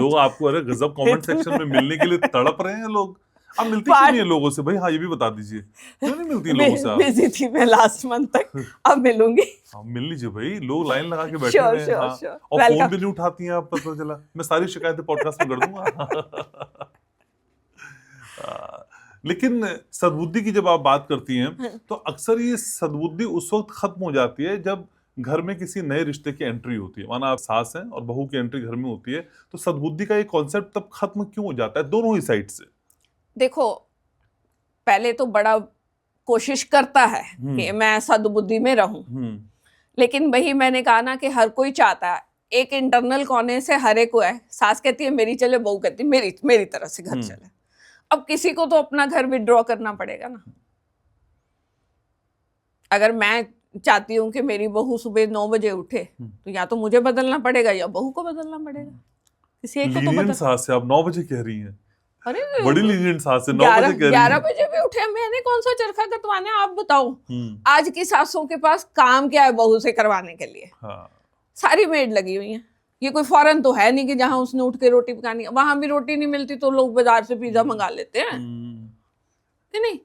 [SPEAKER 1] लोग आपको अरे गजब कमेंट सेक्शन में मिलने के लिए तड़प रहे हैं लोग। आप मिलती क्यों नहीं है लोगों से भाई? हाँ, ये भी बता दीजिए, क्यों नहीं मिलती लोगों से आप?
[SPEAKER 2] बिजी थी मैं लास्ट मंथ तक, अब मिलूंगी।
[SPEAKER 1] हाँ, मिल लीजिए भाई, लोग लाइन लगा के बैठे हैं। हाँ। और फोन भी नहीं उठाती हैं आप, पता चला। मैं सारी शिकायतें पॉडकास्ट में कर दूंगा। लेकिन सद्बुद्धि की जब आप बात करती हैं तो अक्सर ये सद्बुद्धि उस वक्त खत्म हो जाती है जब घर में किसी नए रिश्ते की एंट्री होती है। माना आप सास हैं और बहू की एंट्री घर में होती है, तो सद्बुद्धि का ये कॉन्सेप्ट तब खत्म क्यों हो जाता है दोनों ही साइड से?
[SPEAKER 2] देखो, पहले तो बड़ा कोशिश करता है कि मैं सद्बुद्धि में रहूं, लेकिन वही मैंने कहा ना कि हर कोई चाहता है, एक इंटरनल कोने से हर एक को है, सास कहती है मेरी चले, बहू कहती है मेरी तरह से घर चले। अब किसी को तो अपना घर विड्रॉ करना पड़ेगा ना। अगर मैं चाहती हूँ कि मेरी बहू सुबह 9 बजे उठे, तो या तो मुझे बदलना पड़ेगा या बहू को बदलना पड़ेगा, किसी एक को तो बदल।
[SPEAKER 1] सास है, आप 9 बजे कह रही हैं।
[SPEAKER 2] अरे
[SPEAKER 1] बड़ी लीनियंट सास है, 9 बजे कह रही हैं।
[SPEAKER 2] 11 बजे भी उठे, मैंने कौन सा चरखा कटवाना है, आप बताओ। आज की सासों के पास काम क्या है बहू से करवाने के लिए? सारी मेड लगी हुई है। ये कोई फॉरेन तो है नहीं कि जहां उसने उठ के रोटी पकानी है। वहां भी रोटी नहीं मिलती तो लोग बाजार से पिज्जा मंगा लेते हैं, नहीं?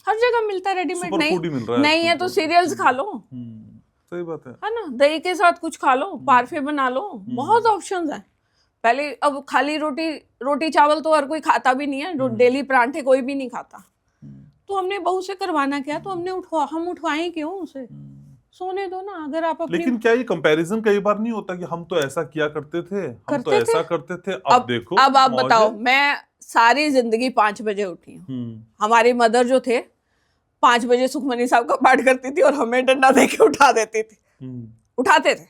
[SPEAKER 2] हर जगह मिलता है रेडीमेड। नहीं है तो सीरियल्स खा लो,
[SPEAKER 1] सही बात है
[SPEAKER 2] ना? दही के साथ कुछ खा लो, पारफे बना लो, बहुत ऑप्शंस हैं। पहले, अब खाली रोटी चावल तो हर कोई खाता भी नहीं है, डेली परांठे कोई भी नहीं खाता। तो हमने बहू से करवाना क्या? तो हम उठवाएं क्यों उसे? सोने दो ना। अगर आप अपनी,
[SPEAKER 1] लेकिन क्या ये कंपैरिजन कई बार नहीं होता कि हम तो ऐसा किया करते थे, हम तो ऐसा करते थे, अब देखो।
[SPEAKER 2] अब आप बताओ, मैं सारी जिंदगी 5 बजे उठी हूँ। हमारी मदर जो थे 5 बजे सुखमनी साहब का पाठ करती थी और हमें डंडा देके उठा देती थी। उठाते थे,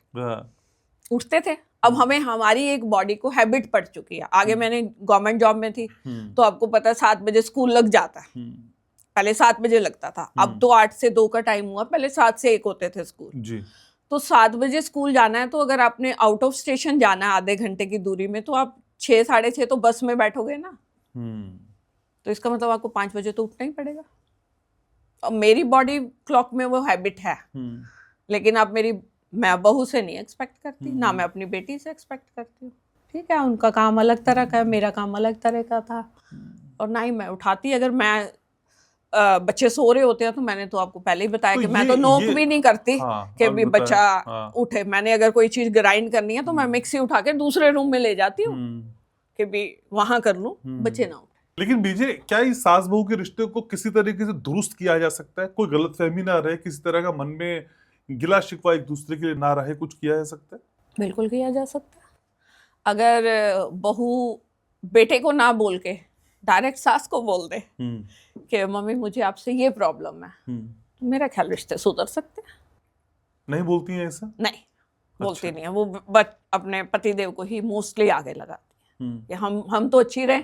[SPEAKER 2] उठते थे। अब हमें, हमारी एक बॉडी को हैबिट पड़ चुकी है। आगे मैंने गवर्नमेंट जॉब में थी, तो आपको पता है 7 बजे स्कूल लग जाता है। पहले 7 बजे लगता था, अब तो 8 से 2 का टाइम हुआ, पहले 7 से 1 होते थे स्कूल जी। तो 7 बजे स्कूल जाना है, तो अगर आपने आउट ऑफ स्टेशन जाना है आधे घंटे की दूरी में, तो आप 6 साढ़े 6 तो बस में बैठोगे ना। तो इसका मतलब आपको 5 बजे तो उठना ही पड़ेगा। अब मेरी बॉडी क्लॉक में वो हैबिट है, लेकिन अब मैं बहू से नहीं एक्सपेक्ट करती, ना मैं अपनी बेटी से एक्सपेक्ट करती हूँ। ठीक है, उनका काम अलग तरह का है, मेरा काम अलग तरह का था, और ना ही मैं उठाती। अगर मैं बच्चे सो रहे होते हैं तो मैंने तो आपको पहले ही बताया कि मैं तो नोक भी नहीं करती कि भी बच्चा उठे। मैंने अगर कोई चीज ग्राइंड करनी है तो मैं मिक्सी उठा के दूसरे रूम में ले जाती हूँ कि भी वहां कर लूं, बच्चे ना उठे।
[SPEAKER 1] लेकिन बीजे, क्या इस सास बहू के रिश्ते को किसी तरीके से दुरुस्त किया जा सकता है? कोई गलतफहमी ना रहे, किसी तरह का मन में गिला शिकवा एक दूसरे के लिए ना रहे, कुछ किया जा सकता है?
[SPEAKER 2] बिल्कुल किया जा सकता है। अगर बहू बेटे को ना बोल के डायरेक्ट सास को बोल दे कि मम्मी मुझे आपसे ये प्रॉब्लम है, तो मेरा ख्याल रिश्ते सुधर सकते हैं। नहीं
[SPEAKER 1] बोलती हैं ऐसा?
[SPEAKER 2] नहीं, बोलती नहीं है वो, अपने पतिदेव को ही मोस्टली आगे लगाती है कि हम तो अच्छी रहे,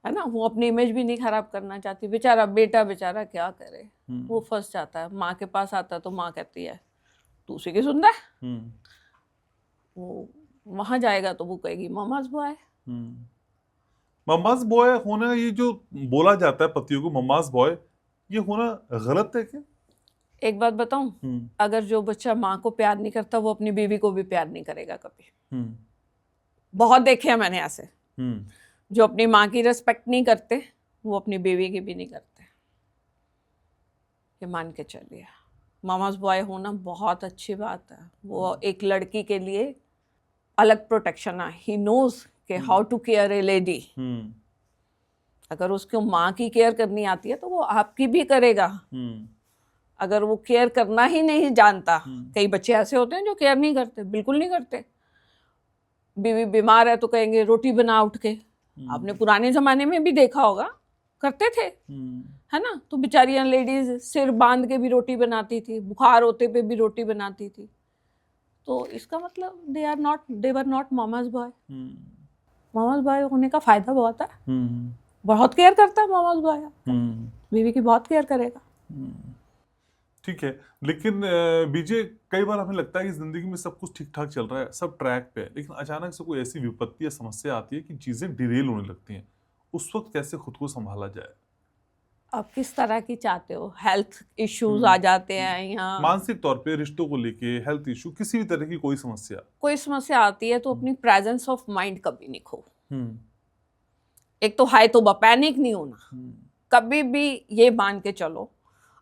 [SPEAKER 2] है ना। वो अपनी इमेज भी नहीं खराब करना चाहती। बेचारा बेटा बेचारा क्या करे, वो फंस जाता है। माँ के पास आता है तो माँ कहती है तू उसी की सुनता है। वो वहां जाएगा तो वो कहेगी ममाज बॉय।
[SPEAKER 1] ममाज बॉय होना, ये जो बोला जाता है पतियों को ममाज बॉय, ये होना गलत है क्या?
[SPEAKER 2] एक बात बताऊं, अगर जो बच्चा माँ को प्यार नहीं करता वो अपनी बीवी को भी प्यार नहीं करेगा कभी। बहुत देखे हैं मैंने ऐसे, जो अपनी माँ की रिस्पेक्ट नहीं करते वो अपनी बीवी की भी नहीं करते। ये मान के चलिए, मामाज बॉय होना बहुत अच्छी बात है। वो एक लड़की के लिए अलग प्रोटेक्शन है। ही नोज कि how to care a lady. अगर उसको माँ की केयर करनी आती है तो वो आपकी भी करेगा। अगर वो केयर करना ही नहीं जानता, कई बच्चे ऐसे होते हैं जो केयर नहीं करते, बिल्कुल नहीं करते। बीवी बीमार है तो कहेंगे रोटी बना उठ के। आपने पुराने जमाने में भी देखा होगा, करते थे, है ना। तो बेचारियां लेडीज सिर बांध के भी रोटी बनाती थी, बुखार होते पे भी रोटी बनाती थी। तो इसका मतलब they were not mama's boy. Mama's boy होने का फायदा बहुत है। बहुत केयर करता है मामाज बॉय, बीवी की बहुत केयर करेगा।
[SPEAKER 1] ठीक है, लेकिन बीजे, कई बार हमें लगता है कि जिंदगी में सब कुछ ठीक ठाक चल रहा है, सब ट्रैक पे है, लेकिन अचानक से कोई ऐसी विपत्ति या समस्या आती है कि चीजें डिरेल होने लगती हैं। उस वक्त कैसे खुद को संभाला जाए?
[SPEAKER 2] आप किस तरह की चाहते हो? हेल्थ इश्यूज आ जाते हैं यहाँ,
[SPEAKER 1] मानसिक तौर पे, रिश्तों को लेके, हेल्थ इशू, किसी भी तरह की कोई समस्या
[SPEAKER 2] आती है तो अपनी प्रेजेंस ऑफ माइंड कभी नहीं खो। एक तो हाई तो पैनिक नहीं होना, कभी भी ये मान के चलो।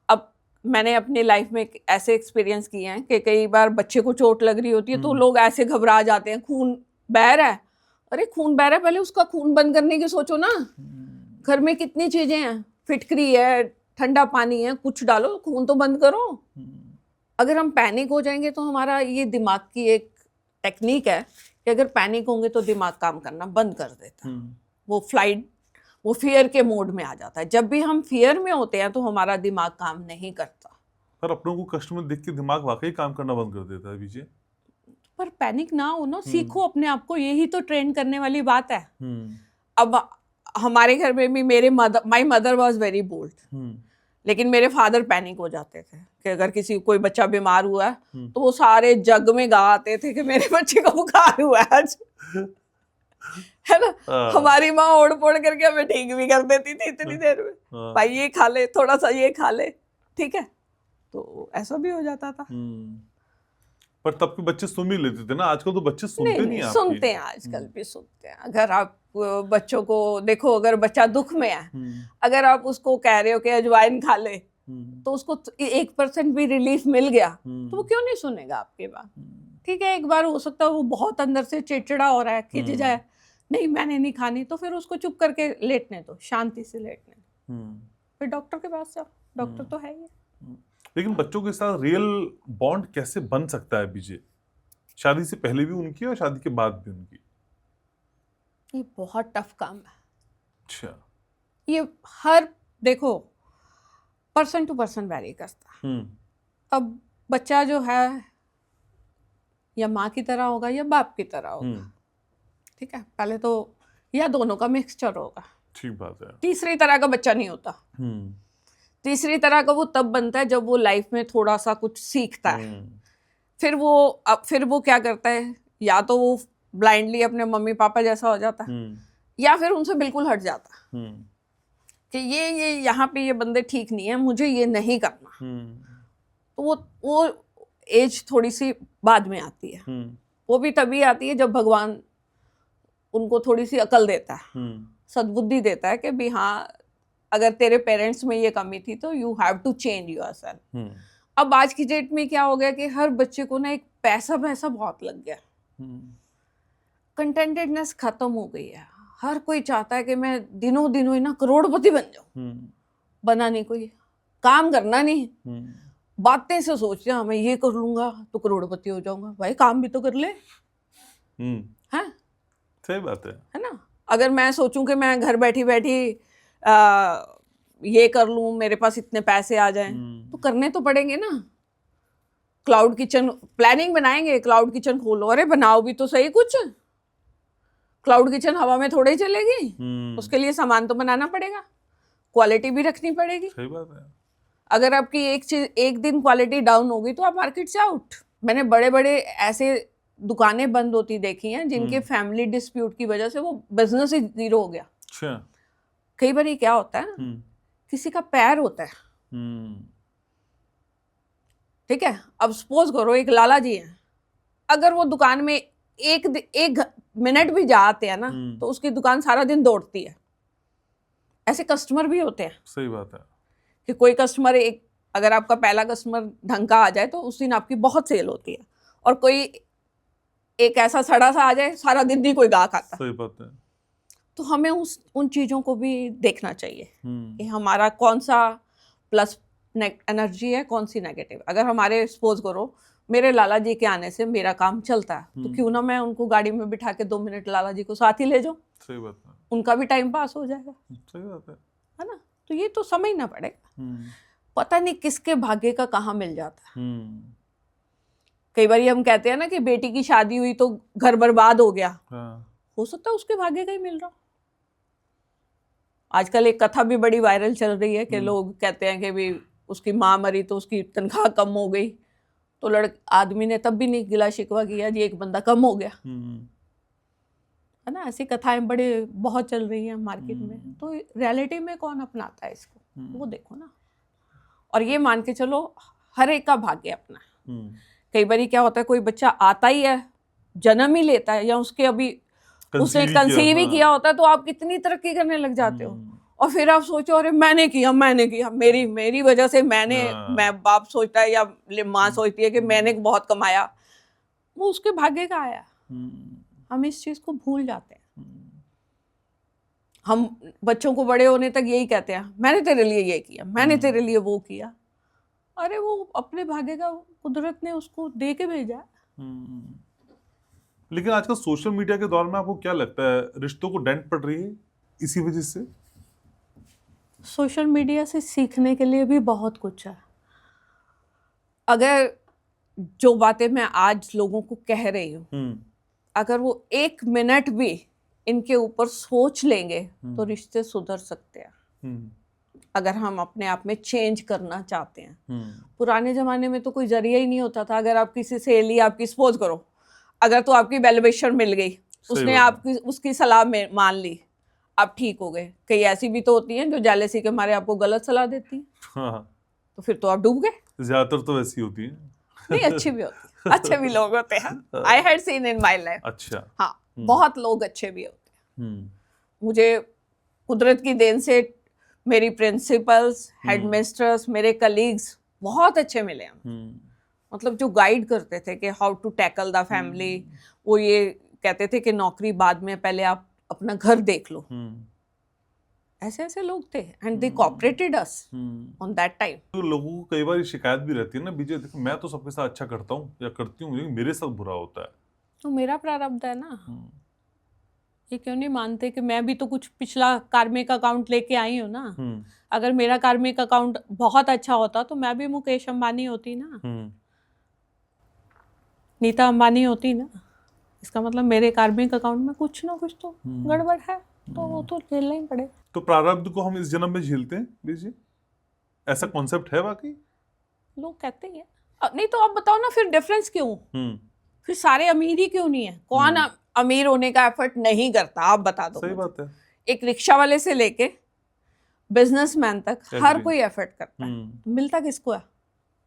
[SPEAKER 2] अब मैंने अपनी लाइफ में ऐसे एक्सपीरियंस किए हैं कि कई बार बच्चे को चोट लग रही होती है तो लोग ऐसे घबरा जाते हैं, खून बह रहा है। अरे खून बह रहा है, पहले उसका खून बंद करने की सोचो ना। घर में कितनी चीजें हैं, फिटकरी है, ठंडा पानी है, कुछ डालो, खून तो बंद करो। अगर हम पैनिक हो जाएंगे तो हमारा ये दिमाग की एक टेक्निक है कि अगर पैनिक होंगे तो दिमाग काम करना बंद कर देता। वो वो फियर के मोड में आ जाता है। जब भी हम फियर में होते हैं तो हमारा दिमाग काम नहीं करता।
[SPEAKER 1] पर अपनों को कष्ट में देख के दिमाग वाकई काम करना बंद कर देता है विजय।
[SPEAKER 2] पर पैनिक ना हो ना, सीखो अपने आप को, यही तो ट्रेन करने वाली बात है। अब हमारे घर में भी my mother was very bold, लेकिन मेरे फादर पैनिक हो जाते थे कि अगर कोई बच्चा बीमार हुआ है तो वो सारे जग में गा आते थे कि मेरे बच्चे को बुखार हुआ है आज। है ना, हमारी माँ ओढ़ पोड़ करके हमें ठीक भी कर देती थी इतनी देर में, भाई ये खा ले, थोड़ा सा ये खा ले, ठीक है, तो ऐसा भी हो जाता था।
[SPEAKER 1] पर तब के बच्चे सुन भी लेते थे ना, आजकल तो बच्चे सुनते नहीं आपकी।
[SPEAKER 2] सुनते हैं, आजकल भी सुनते हैं। अगर आप बच्चों को देखो, अगर बच्चा दुख में है, अगर आप उसको कह रहे हो कि अजवाइन खा ले, तो उसको 1% भी रिलीफ मिल गया तो वो क्यों नहीं सुनेगा आपकी बात। ठीक है, एक बार हो सकता है वो बहुत अंदर से चिड़चिड़ा हो रहा है, खिंच जाए, नहीं मैंने नहीं खानी, तो फिर उसको चुप करके लेटने दो, शांति से लेटने दो, फिर डॉक्टर के पास जाओ, डॉक्टर तो है ही।
[SPEAKER 1] लेकिन बच्चों के साथ रियल बॉन्ड कैसे बन सकता है विजय, शादी से पहले भी उनकी और शादी के बाद भी उनकी?
[SPEAKER 2] ये बहुत टफ काम है।
[SPEAKER 1] अच्छा।
[SPEAKER 2] ये देखो, पर्सन टू पर्सन वैरी करता है। अब बच्चा जो है या माँ की तरह होगा या बाप की तरह होगा, ठीक है, पहले तो, या दोनों का मिक्सचर होगा।
[SPEAKER 1] ठीक बात है।
[SPEAKER 2] तीसरी तरह का बच्चा नहीं होता। तीसरी तरह का वो तब बनता है जब वो लाइफ में थोड़ा सा कुछ सीखता है। फिर वो क्या करता है, या तो वो ब्लाइंडली अपने मम्मी पापा जैसा हो जाता है, या फिर उनसे बिल्कुल हट जाता कि ये यहाँ पे ये बंदे ठीक नहीं है, मुझे ये नहीं करना। तो वो एज थोड़ी सी बाद में आती है। वो भी तभी आती है जब भगवान उनको थोड़ी सी अकल देता है, सद्बुद्धि देता है कि भी हाँ, अगर तेरे पेरेंट्स में ये कमी थी तो you have to change yourself. अब आज की डेट में क्या हो गया कि हर बच्चे को ना एक पैसा बहुत लग गया, कंटेंटेडनेस खत्म हो गई है। हर कोई चाहता है कि मैं दिनों दिनों ना करोड़पति बन जाऊं। बना नहीं कोई, काम करना नहीं, बातें से सोचते हैं मैं ये कर लूंगा तो करोड़पति हो जाऊंगा। भाई काम भी तो कर ले। हाँ,
[SPEAKER 1] सही बात है
[SPEAKER 2] ना। अगर मैं सोचूं कि मैं घर बैठी बैठी ये कर लूं, मेरे पास इतने पैसे आ जाएं, तो करने तो पड़ेंगे ना। क्लाउड किचन प्लानिंग बनाएंगे, क्लाउड किचन खोलो, अरे बनाओ भी तो सही कुछ। क्लाउड किचन हवा में थोड़े ही चलेगी, उसके लिए सामान तो बनाना पड़ेगा, क्वालिटी भी रखनी पड़ेगी।
[SPEAKER 1] सही बात है।
[SPEAKER 2] अगर आपकी एक दिन क्वालिटी डाउन होगी तो आप मार्केट से आउट। मैंने बड़े बड़े ऐसे दुकानें बंद होती देखी हैं जिनके फैमिली डिस्प्यूट की वजह से वो बिजनेस ही जीरो हो गया।
[SPEAKER 1] अच्छा।
[SPEAKER 2] कई बार ये क्या होता है, किसी का पैर होता है, ठीक है, अब सपोज करो एक लाला जी हैं, अगर वो दुकान में एक मिनट भी जाते हैं ना तो उसकी दुकान सारा दिन दौड़ती है। ऐसे कस्टमर भी होते हैं।
[SPEAKER 1] सही बात है
[SPEAKER 2] कि कोई कस्टमर अगर आपका पहला कस्टमर ढंग का आ जाए तो उस दिन आपकी बहुत सेल होती है, और कोई एक ऐसा सड़ा सा आ जाए, सारा दिन नहीं कोई गाहक आता।
[SPEAKER 1] सही बात है।
[SPEAKER 2] तो हमें उन चीज़ों को भी देखना चाहिए कि हमारा कौन सा प्लस एनर्जी है, कौन सी नेगेटिव। अगर हमारे सपोज करो मेरे लाला जी के आने से मेरा काम चलता है, तो क्यों ना मैं उनको गाड़ी में बिठा के 2 मिनट लाला जी को साथ ही ले जाऊं।
[SPEAKER 1] सही बात है।
[SPEAKER 2] उनका भी टाइम पास हो जाएगा।
[SPEAKER 1] सही बात
[SPEAKER 2] है ना। तो ये तो समझना पड़ेगा। पता नहीं किसके भाग्य का कहाँ मिल जाता है। कई बार हम कहते हैं ना कि बेटी की शादी हुई तो घर बर्बाद हो गया। हो सकता है उसके भाग्य का ही मिल रहा। आजकल एक कथा भी बड़ी वायरल चल रही है कि लोग कहते हैं कि भी उसकी माँ मरी तो उसकी तनख्वाह कम हो गई, तो आदमी ने तब भी नहीं गिला शिकवा किया जी एक बंदा कम हो गया। है ना, ऐसी कथाएं बहुत चल रही हैं मार्केट में। तो रियलिटी में कौन अपनाता है इसको, वो देखो ना। और ये मान के चलो हर एक का भाग्य अपना है। कई बार क्या होता है, कोई बच्चा आता ही है, जन्म ही लेता है, या उसके अभी उसने कंसीव ही किया होता है, तो आप कितनी तरक्की करने लग जाते हो। और फिर आप सोचो अरे मैंने किया मेरी वजह से मैं बाप सोचता है या माँ सोचती है कि मैंने बहुत कमाया, वो उसके भाग्य का आया। हम इस चीज को भूल जाते हैं। हम बच्चों को बड़े होने तक यही कहते हैं, मैंने तेरे लिए ये किया, मैंने तेरे लिए वो किया। अरे वो अपने भाग्य का कुदरत ने उसको दे के भेजा।
[SPEAKER 1] लेकिन आजकल सोशल मीडिया के दौर में आपको क्या लगता है, रिश्तों को डेंट पड़ रही है इसी वजह से?
[SPEAKER 2] सोशल मीडिया से सीखने के लिए भी बहुत कुछ है। अगर जो बातें मैं आज लोगों को कह रही हूँ, अगर वो 1 मिनट भी इनके ऊपर सोच लेंगे तो रिश्ते सुधर सकते हैं, अगर हम अपने आप में चेंज करना चाहते हैं। पुराने जमाने में तो कोई जरिया ही नहीं होता था। अगर आप किसी सहेली आपकी, सपोज करो, अगर तो आपकी वेलविशर मिल गई, उसने आपकी उसकी सलाह में मान ली, आप ठीक हो गए। कई ऐसी भी तो होती हैं जो जेलसी के मारे आपको गलत सलाह देती हैं, तो फिर तो आप डूब गए।
[SPEAKER 1] ज्यादातर तो वैसी होती है।
[SPEAKER 2] नहीं, अच्छी भी होती है, अच्छे भी लोग होते हैं। I had seen in my life.
[SPEAKER 1] अच्छा।
[SPEAKER 2] हाँ, बहुत लोग अच्छे भी होते हैं। मुझे कुदरत की देन से मेरी प्रिंसिपल्स, हेडमिस्ट्रेस, मेरे कलीग्स बहुत अच्छे मिले हैं। मतलब जो गाइड करते थे कि how to tackle the family. वो ये कहते थे कि नौकरी बाद में, पहले आप अपना घर देख लो। ऐसे ऐसे लोग थे and they cooperated us on that time.
[SPEAKER 1] तो लोगों को कई बार शिकायत भी रहती है ना, विजय देखो मैं तो सबके साथ अच्छा करता हूँ या करती हूँ, लेकिन मेरे साथ बुरा होता है।
[SPEAKER 2] तो मेरा प्रारब्ध है ना। ये क्यों नहीं मानते कि मैं भी तो कुछ पिछला कार्मिक अकाउंट लेके आई हूँ ना। अगर मेरा कार्मिक अकाउंट बहुत अच्छा होता तो मैं भी मुकेश अंबानी होती ना, नीता अंबानी होती ना। इसका मतलब मेरे कार्मिक अकाउंट में कुछ ना कुछ तो गड़बड़ है, तो वो तो झेलना ही पड़ेगा।
[SPEAKER 1] तो प्रारब्ध को हम इस जन्म में झेलते हैं विजय, ऐसा कॉन्सेप्ट है वाकई?
[SPEAKER 2] लोग कहते हैं। नहीं तो आप बताओ ना, फिर डिफरेंस क्यों? फिर सारे अमीर ही क्यों नहीं है? कौन अमीर होने का एफर्ट नहीं करता? आप बता दो।
[SPEAKER 1] सही बात है।
[SPEAKER 2] एक रिक्शा वाले से लेके बिजनेसमैन तक हर कोई एफर्ट करता है। तो मिलता किसको है?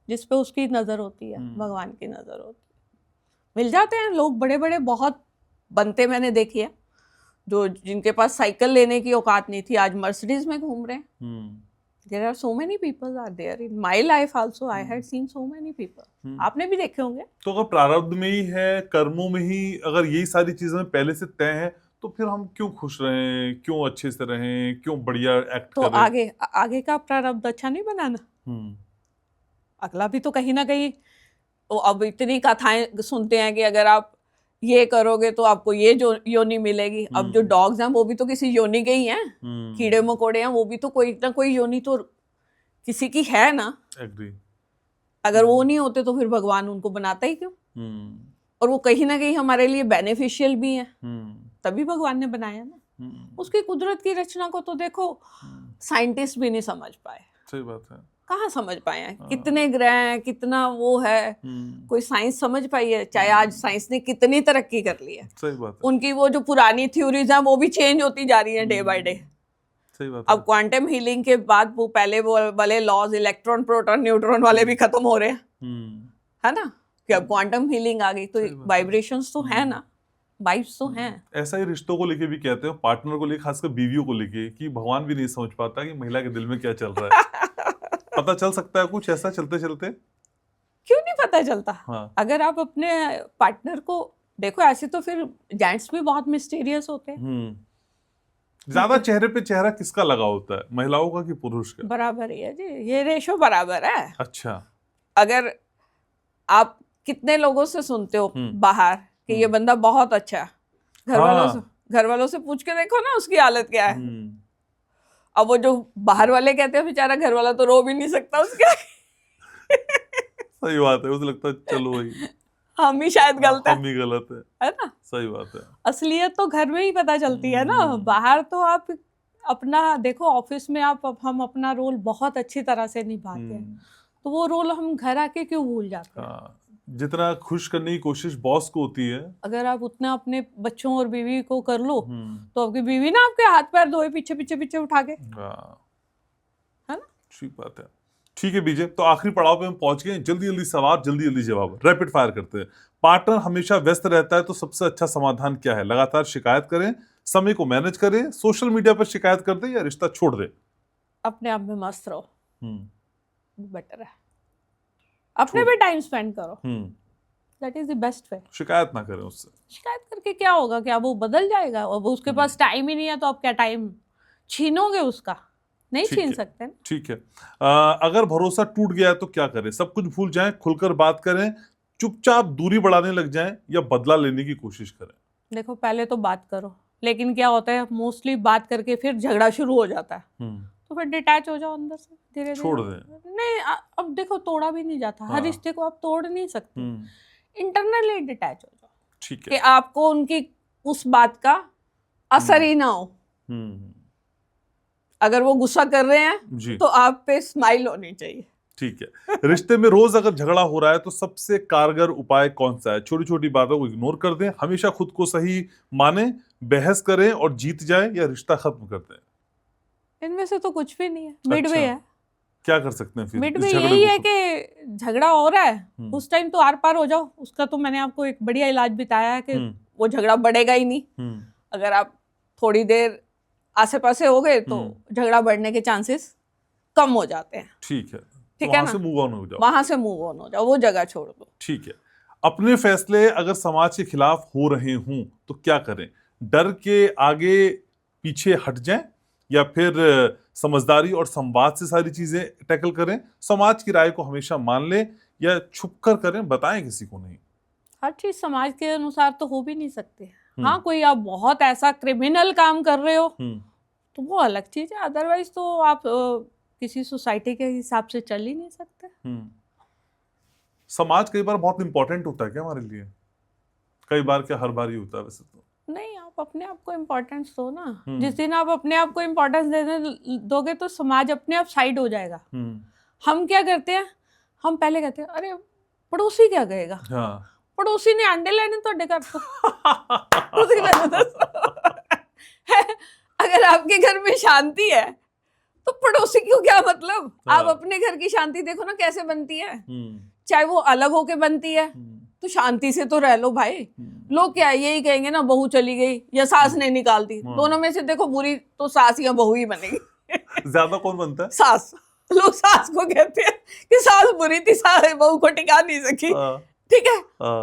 [SPEAKER 2] जिस पे उसकी नजर होती है, भगवान की नजर होती है। मिल जाते हैं लोग, बड़े बड़े बहुत बनते मैंने देखे हैं, जो जिनके पास साइकिल लेने की औकात नहीं थी, आज मर्सिडीज में घूम रहे हैं। There are so many people are there in my life also. I had seen so many people. आपने भी देखे होंगे।
[SPEAKER 1] तो अगर प्रारब्ध में ही है, कर्मों में ही अगर यही सारी चीजें पहले से तय हैं, तो फिर हम क्यों खुश रहें, क्यों अच्छे से रहें, क्यों बढ़िया एक्ट
[SPEAKER 2] तो
[SPEAKER 1] करें?
[SPEAKER 2] आगे का प्रारब्ध अच्छा नहीं बनाना? अगला भी तो कहीं ना कहीं, अब इतनी कथाएं सुनते हैं कि अगर आप ये करोगे तो आपको ये जो योनि मिलेगी। अब जो डॉग्स हैं वो भी तो किसी योनि के ही हैं। कीड़े मकोड़े हैं, वो भी तो कोई ना कोई योनि तो किसी की है ना।
[SPEAKER 1] एग्री।
[SPEAKER 2] अगर वो नहीं होते तो फिर भगवान उनको बनाता ही क्यों? और वो कहीं ना कहीं हमारे लिए बेनिफिशियल भी है, तभी भगवान ने बनाया ना। उसकी कुदरत की रचना को तो देखो, साइंटिस्ट भी नहीं समझ पाए।
[SPEAKER 1] सही बात है।
[SPEAKER 2] कहाँ समझ पाए हैं? कितने ग्रह हैं, कितना वो है, कोई साइंस समझ पाई है? चाहे आज साइंस ने कितनी तरक्की कर ली है,
[SPEAKER 1] सही बात है।
[SPEAKER 2] उनकी वो जो पुरानी थ्योरीज हैं वो भी चेंज होती जा रही हैं डे बाय डे।
[SPEAKER 1] सही बात है।
[SPEAKER 2] अब क्वांटम हीलिंग के बाद वो पहले वो वाले लॉज, इलेक्ट्रॉन प्रोटॉन न्यूट्रॉन वाले भी खत्म हो रहे हैं, है ना? कि अब क्वांटम हीलिंग आ गई तो वाइब्रेशंस तो है ना, वाइब्स तो हैं।
[SPEAKER 1] ऐसा ही रिश्तों को लेके भी कहते हैं, पार्टनर को लेके, खासकर बीवियों को लेके, कि भगवान भी नहीं समझ पाता कि महिला के दिल में क्या चल रहा है। पता चल सकता है कुछ ऐसा चलते चलते?
[SPEAKER 2] क्यों नहीं पता चलता?
[SPEAKER 1] हाँ।
[SPEAKER 2] अगर आप अपने पार्टनर को देखो, ऐसे तो फिर जेंट्स भी बहुत मिस्टीरियस होते हैं।
[SPEAKER 1] ज्यादा चेहरे पे चेहरा किसका लगा होता है, महिलाओं का कि पुरुष का?
[SPEAKER 2] बराबर ही है जी, ये रेशो बराबर है।
[SPEAKER 1] अच्छा।
[SPEAKER 2] अगर आप कितने लोगों से सुनते हो बाहर कि ये बंदा बहुत अच्छा है, घर वालों से पूछ के देखो ना उसकी हालत क्या है। अब वो जो बाहर वाले कहते हैं, बेचारा घर वाला तो रो भी नहीं सकता उसके आगे।
[SPEAKER 1] सही बात है, उसे लगता है चलो भाई
[SPEAKER 2] हम ही शायद गलत है,
[SPEAKER 1] हम ही गलत है
[SPEAKER 2] ना?
[SPEAKER 1] सही बात है।
[SPEAKER 2] असलियत तो घर में ही पता चलती है ना। बाहर तो आप अपना देखो, ऑफिस में हम अपना रोल बहुत अच्छी तरह से निभाते हैं, तो वो रोल हम घर आके क्यों भूल जाते हैं?
[SPEAKER 1] जितना खुश करने की कोशिश बॉस को होती है, अगर
[SPEAKER 2] आप उतना अपने बच्चों और बीवी को कर लो तो आपकी बीवी ना आपके हाथ पैर धोए पीछे पीछे पीछे उठा के, है ना?
[SPEAKER 1] ठीक बात है। ठीक है विजय, तो आखिरी पड़ाव पे हम पहुंच गए। जल्दी जल्दी सवाल, जल्दी जल्दी जवाब, रैपिड फायर करते हैं। पार्टनर हमेशा व्यस्त रहता है तो सबसे अच्छा समाधान क्या है? लगातार शिकायत करें, समय को मैनेज करें, सोशल मीडिया पर शिकायत कर दे, या रिश्ता छोड़ दे?
[SPEAKER 2] अपने आप में मस्त रहो, बेटर है। अपने पे टाइम स्पेंड करो, that is the best way.
[SPEAKER 1] शिकायत ना करें उससे।
[SPEAKER 2] शिकायत करके क्या होगा? क्या वो बदल जाएगा? अब उसके पास टाइम ही नहीं है तो आप क्या टाइम छीनोगे उसका? नहीं छीन सकते।
[SPEAKER 1] ठीक है। अगर भरोसा टूट गया है तो क्या करें? सब कुछ भूल जाएं, खुलकर बात करें, चुपचाप दूरी बढ़ाने लग जाएं, या बदला लेने की कोशिश करें?
[SPEAKER 2] देखो, पहले तो बात करो, लेकिन क्या होता है मोस्टली बात करके फिर झगड़ा शुरू हो जाता है, तो फिर डिटैच हो जाओ अंदर से, धीरे धीरे
[SPEAKER 1] छोड़ दें।
[SPEAKER 2] नहीं अब देखो तोड़ा भी नहीं जाता, हर
[SPEAKER 1] हाँ।
[SPEAKER 2] रिश्ते को आप तोड़ नहीं सकते, इंटरनली डिटैच हो जाओ,
[SPEAKER 1] ठीक
[SPEAKER 2] कि
[SPEAKER 1] है।
[SPEAKER 2] आपको उनकी उस बात का असर ही ना हो। अगर वो गुस्सा कर रहे हैं
[SPEAKER 1] जी,
[SPEAKER 2] तो आप पे स्माइल होनी चाहिए।
[SPEAKER 1] ठीक है। रिश्ते में रोज अगर झगड़ा हो रहा है तो सबसे कारगर उपाय कौन सा है? छोटी छोटी बातों को इग्नोर कर दें, हमेशा खुद को सही माने, बहस करें और जीत जाए, या रिश्ता खत्म कर दें?
[SPEAKER 2] इनमें से तो कुछ भी नहीं है, मिडवे
[SPEAKER 1] अच्छा,
[SPEAKER 2] है।
[SPEAKER 1] क्या कर सकते हैं फिर
[SPEAKER 2] मिडवे
[SPEAKER 1] इस झगड़े
[SPEAKER 2] यही
[SPEAKER 1] को
[SPEAKER 2] है कि झगड़ा हो रहा है उस टाइम तो आर पार हो जाओ। उसका तो मैंने आपको एक बढ़िया इलाज बताया है कि वो झगड़ा बढ़ेगा ही नहीं। अगर आप थोड़ी देर आसे पासे हो गए तो झगड़ा बढ़ने के चांसेस कम हो जाते हैं।
[SPEAKER 1] ठीक है,
[SPEAKER 2] ठीक
[SPEAKER 1] तो
[SPEAKER 2] है
[SPEAKER 1] वहां
[SPEAKER 2] ना,
[SPEAKER 1] से मूव ऑन हो जाओ।
[SPEAKER 2] वहां से मूव ऑन हो जाओ, वो जगह छोड़ दो।
[SPEAKER 1] ठीक है। अपने फैसले अगर समाज के खिलाफ हो रहे हों तो क्या करें? डर के आगे पीछे हट जाएं, या फिर समझदारी और संवाद से सारी चीजें टैकल करें? समाज की राय को हमेशा मान लें, या छुप कर करें, बताएं किसी को नहीं?
[SPEAKER 2] हर चीज समाज के अनुसार तो हो भी नहीं सकते। हाँ, कोई आप बहुत ऐसा क्रिमिनल काम कर रहे हो तो वो अलग चीज है, अदरवाइज तो आप किसी सोसाइटी के हिसाब से चल ही नहीं सकते।
[SPEAKER 1] समाज कई बार बहुत इंपॉर्टेंट होता है क्या हमारे लिए? कई बार क्या, हर बार ही होता है वैसे तो?
[SPEAKER 2] नहीं, आप अपने आप को इम्पोर्टेंस दो ना। जिस दिन आप अपने आप को इम्पोर्टेंस देने दोगे तो समाज अपने आप साइड हो जाएगा। हम क्या करते हैं, हम पहले कहते हैं अरे पड़ोसी क्या कहेगा।
[SPEAKER 1] हाँ।
[SPEAKER 2] पड़ोसी ने अंडे लेने तो घर तो उसी में अगर आपके घर में शांति है तो पड़ोसी को क्या मतलब। आप अपने घर की शांति देखो ना कैसे बनती है, चाहे वो अलग होके बनती है तो शांति से तो रह लो भाई। लोग क्या यही कहेंगे ना, बहू चली गई या सास ने निकाल दी, दोनों में से देखो बुरी तो सास या बहू ही बनेगी।
[SPEAKER 1] ज्यादा कौन बनता है?
[SPEAKER 2] सास। लोग सास को कहते हैं कि सास बुरी थी, सास बहू को टिका नहीं सकी। ठीक है,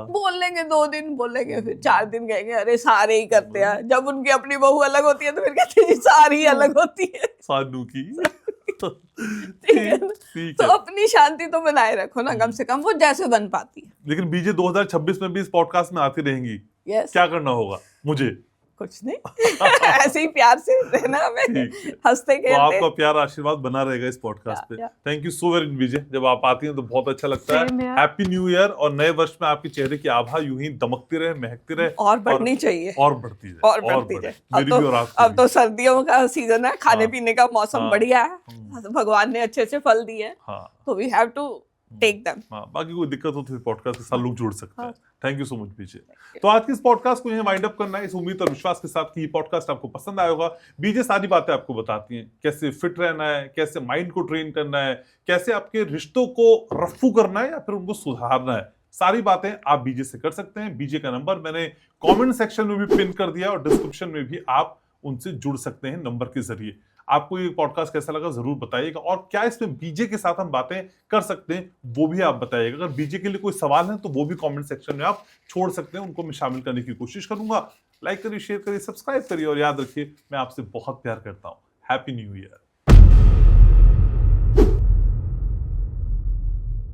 [SPEAKER 2] बोल लेंगे 2 दिन बोलेंगे, फिर 4 दिन कहेंगे अरे सारे ही करते हैं। जब उनकी अपनी बहू अलग होती है तो फिर कहते हैं सारी अलग होती है,
[SPEAKER 1] सानू की।
[SPEAKER 2] ठीक है ना? तो अपनी शांति तो बनाए रखो ना, कम से कम वो जैसे बन पाती है।
[SPEAKER 1] लेकिन बीजे 2026 में भी इस पॉडकास्ट में आती रहेंगी।
[SPEAKER 2] यस।
[SPEAKER 1] क्या करना होगा मुझे?
[SPEAKER 2] कुछ नहीं, ऐसे ही प्यार से रहना हमें, हंसते खेलते।
[SPEAKER 1] तो आपका प्यार आशीर्वाद बना रहेगा इस पॉडकास्ट पे। Thank you so very much Vijay, जब आप आती हैं तो बहुत अच्छा लगता है। हैप्पी न्यू ईयर, और नए वर्ष में आपके चेहरे की आभा यूं ही दमकती रहे, महकती रहे,
[SPEAKER 2] और बढ़नी चाहिए,
[SPEAKER 1] और बढ़ती जाए,
[SPEAKER 2] और बढ़ती जाए।
[SPEAKER 1] मेरी भी और आपकी।
[SPEAKER 2] अब तो सर्दियों का सीजन है, खाने पीने का मौसम बढ़िया है, भगवान ने अच्छे से फल दिए हैं, तो we have to take them.
[SPEAKER 1] बाकी कोई दिक्कत हो तो फिर पॉडकास्ट के साथ लोग जुड़ सकते हैं। थैंक यू सो मच बीजे। तो आज के इस पॉडकास्ट को यहीं वाइंड अप करना है, इस उम्मीद और विश्वास के साथ कि ये पॉडकास्ट आपको पसंद आया होगा। बीजे सारी बातें आपको बताती हैं, कैसे फिट रहना है, कैसे माइंड को ट्रेन करना है, कैसे आपके रिश्तों को रफ्फू करना है या फिर उनको सुधारना है। सारी बातें आप बीजे से कर सकते हैं। बीजे का नंबर मैंने कमेंट सेक्शन में भी पिन कर दिया, और डिस्क्रिप्शन में भी आप उनसे जुड़ सकते हैं नंबर के जरिए। आपको ये पॉडकास्ट कैसा लगा जरूर बताइएगा, और क्या इसमें बीजे के साथ हम बातें कर सकते हैं वो भी आप बताइएगा। अगर बीजे के लिए कोई सवाल है तो वो भी कमेंट सेक्शन में आप छोड़ सकते हैं, उनको मैं शामिल करने की कोशिश करूंगा। लाइक करिए, शेयर करिए, सब्सक्राइब करिए, और याद रखिए मैं आपसे बहुत प्यार करता हूं। Happy new year.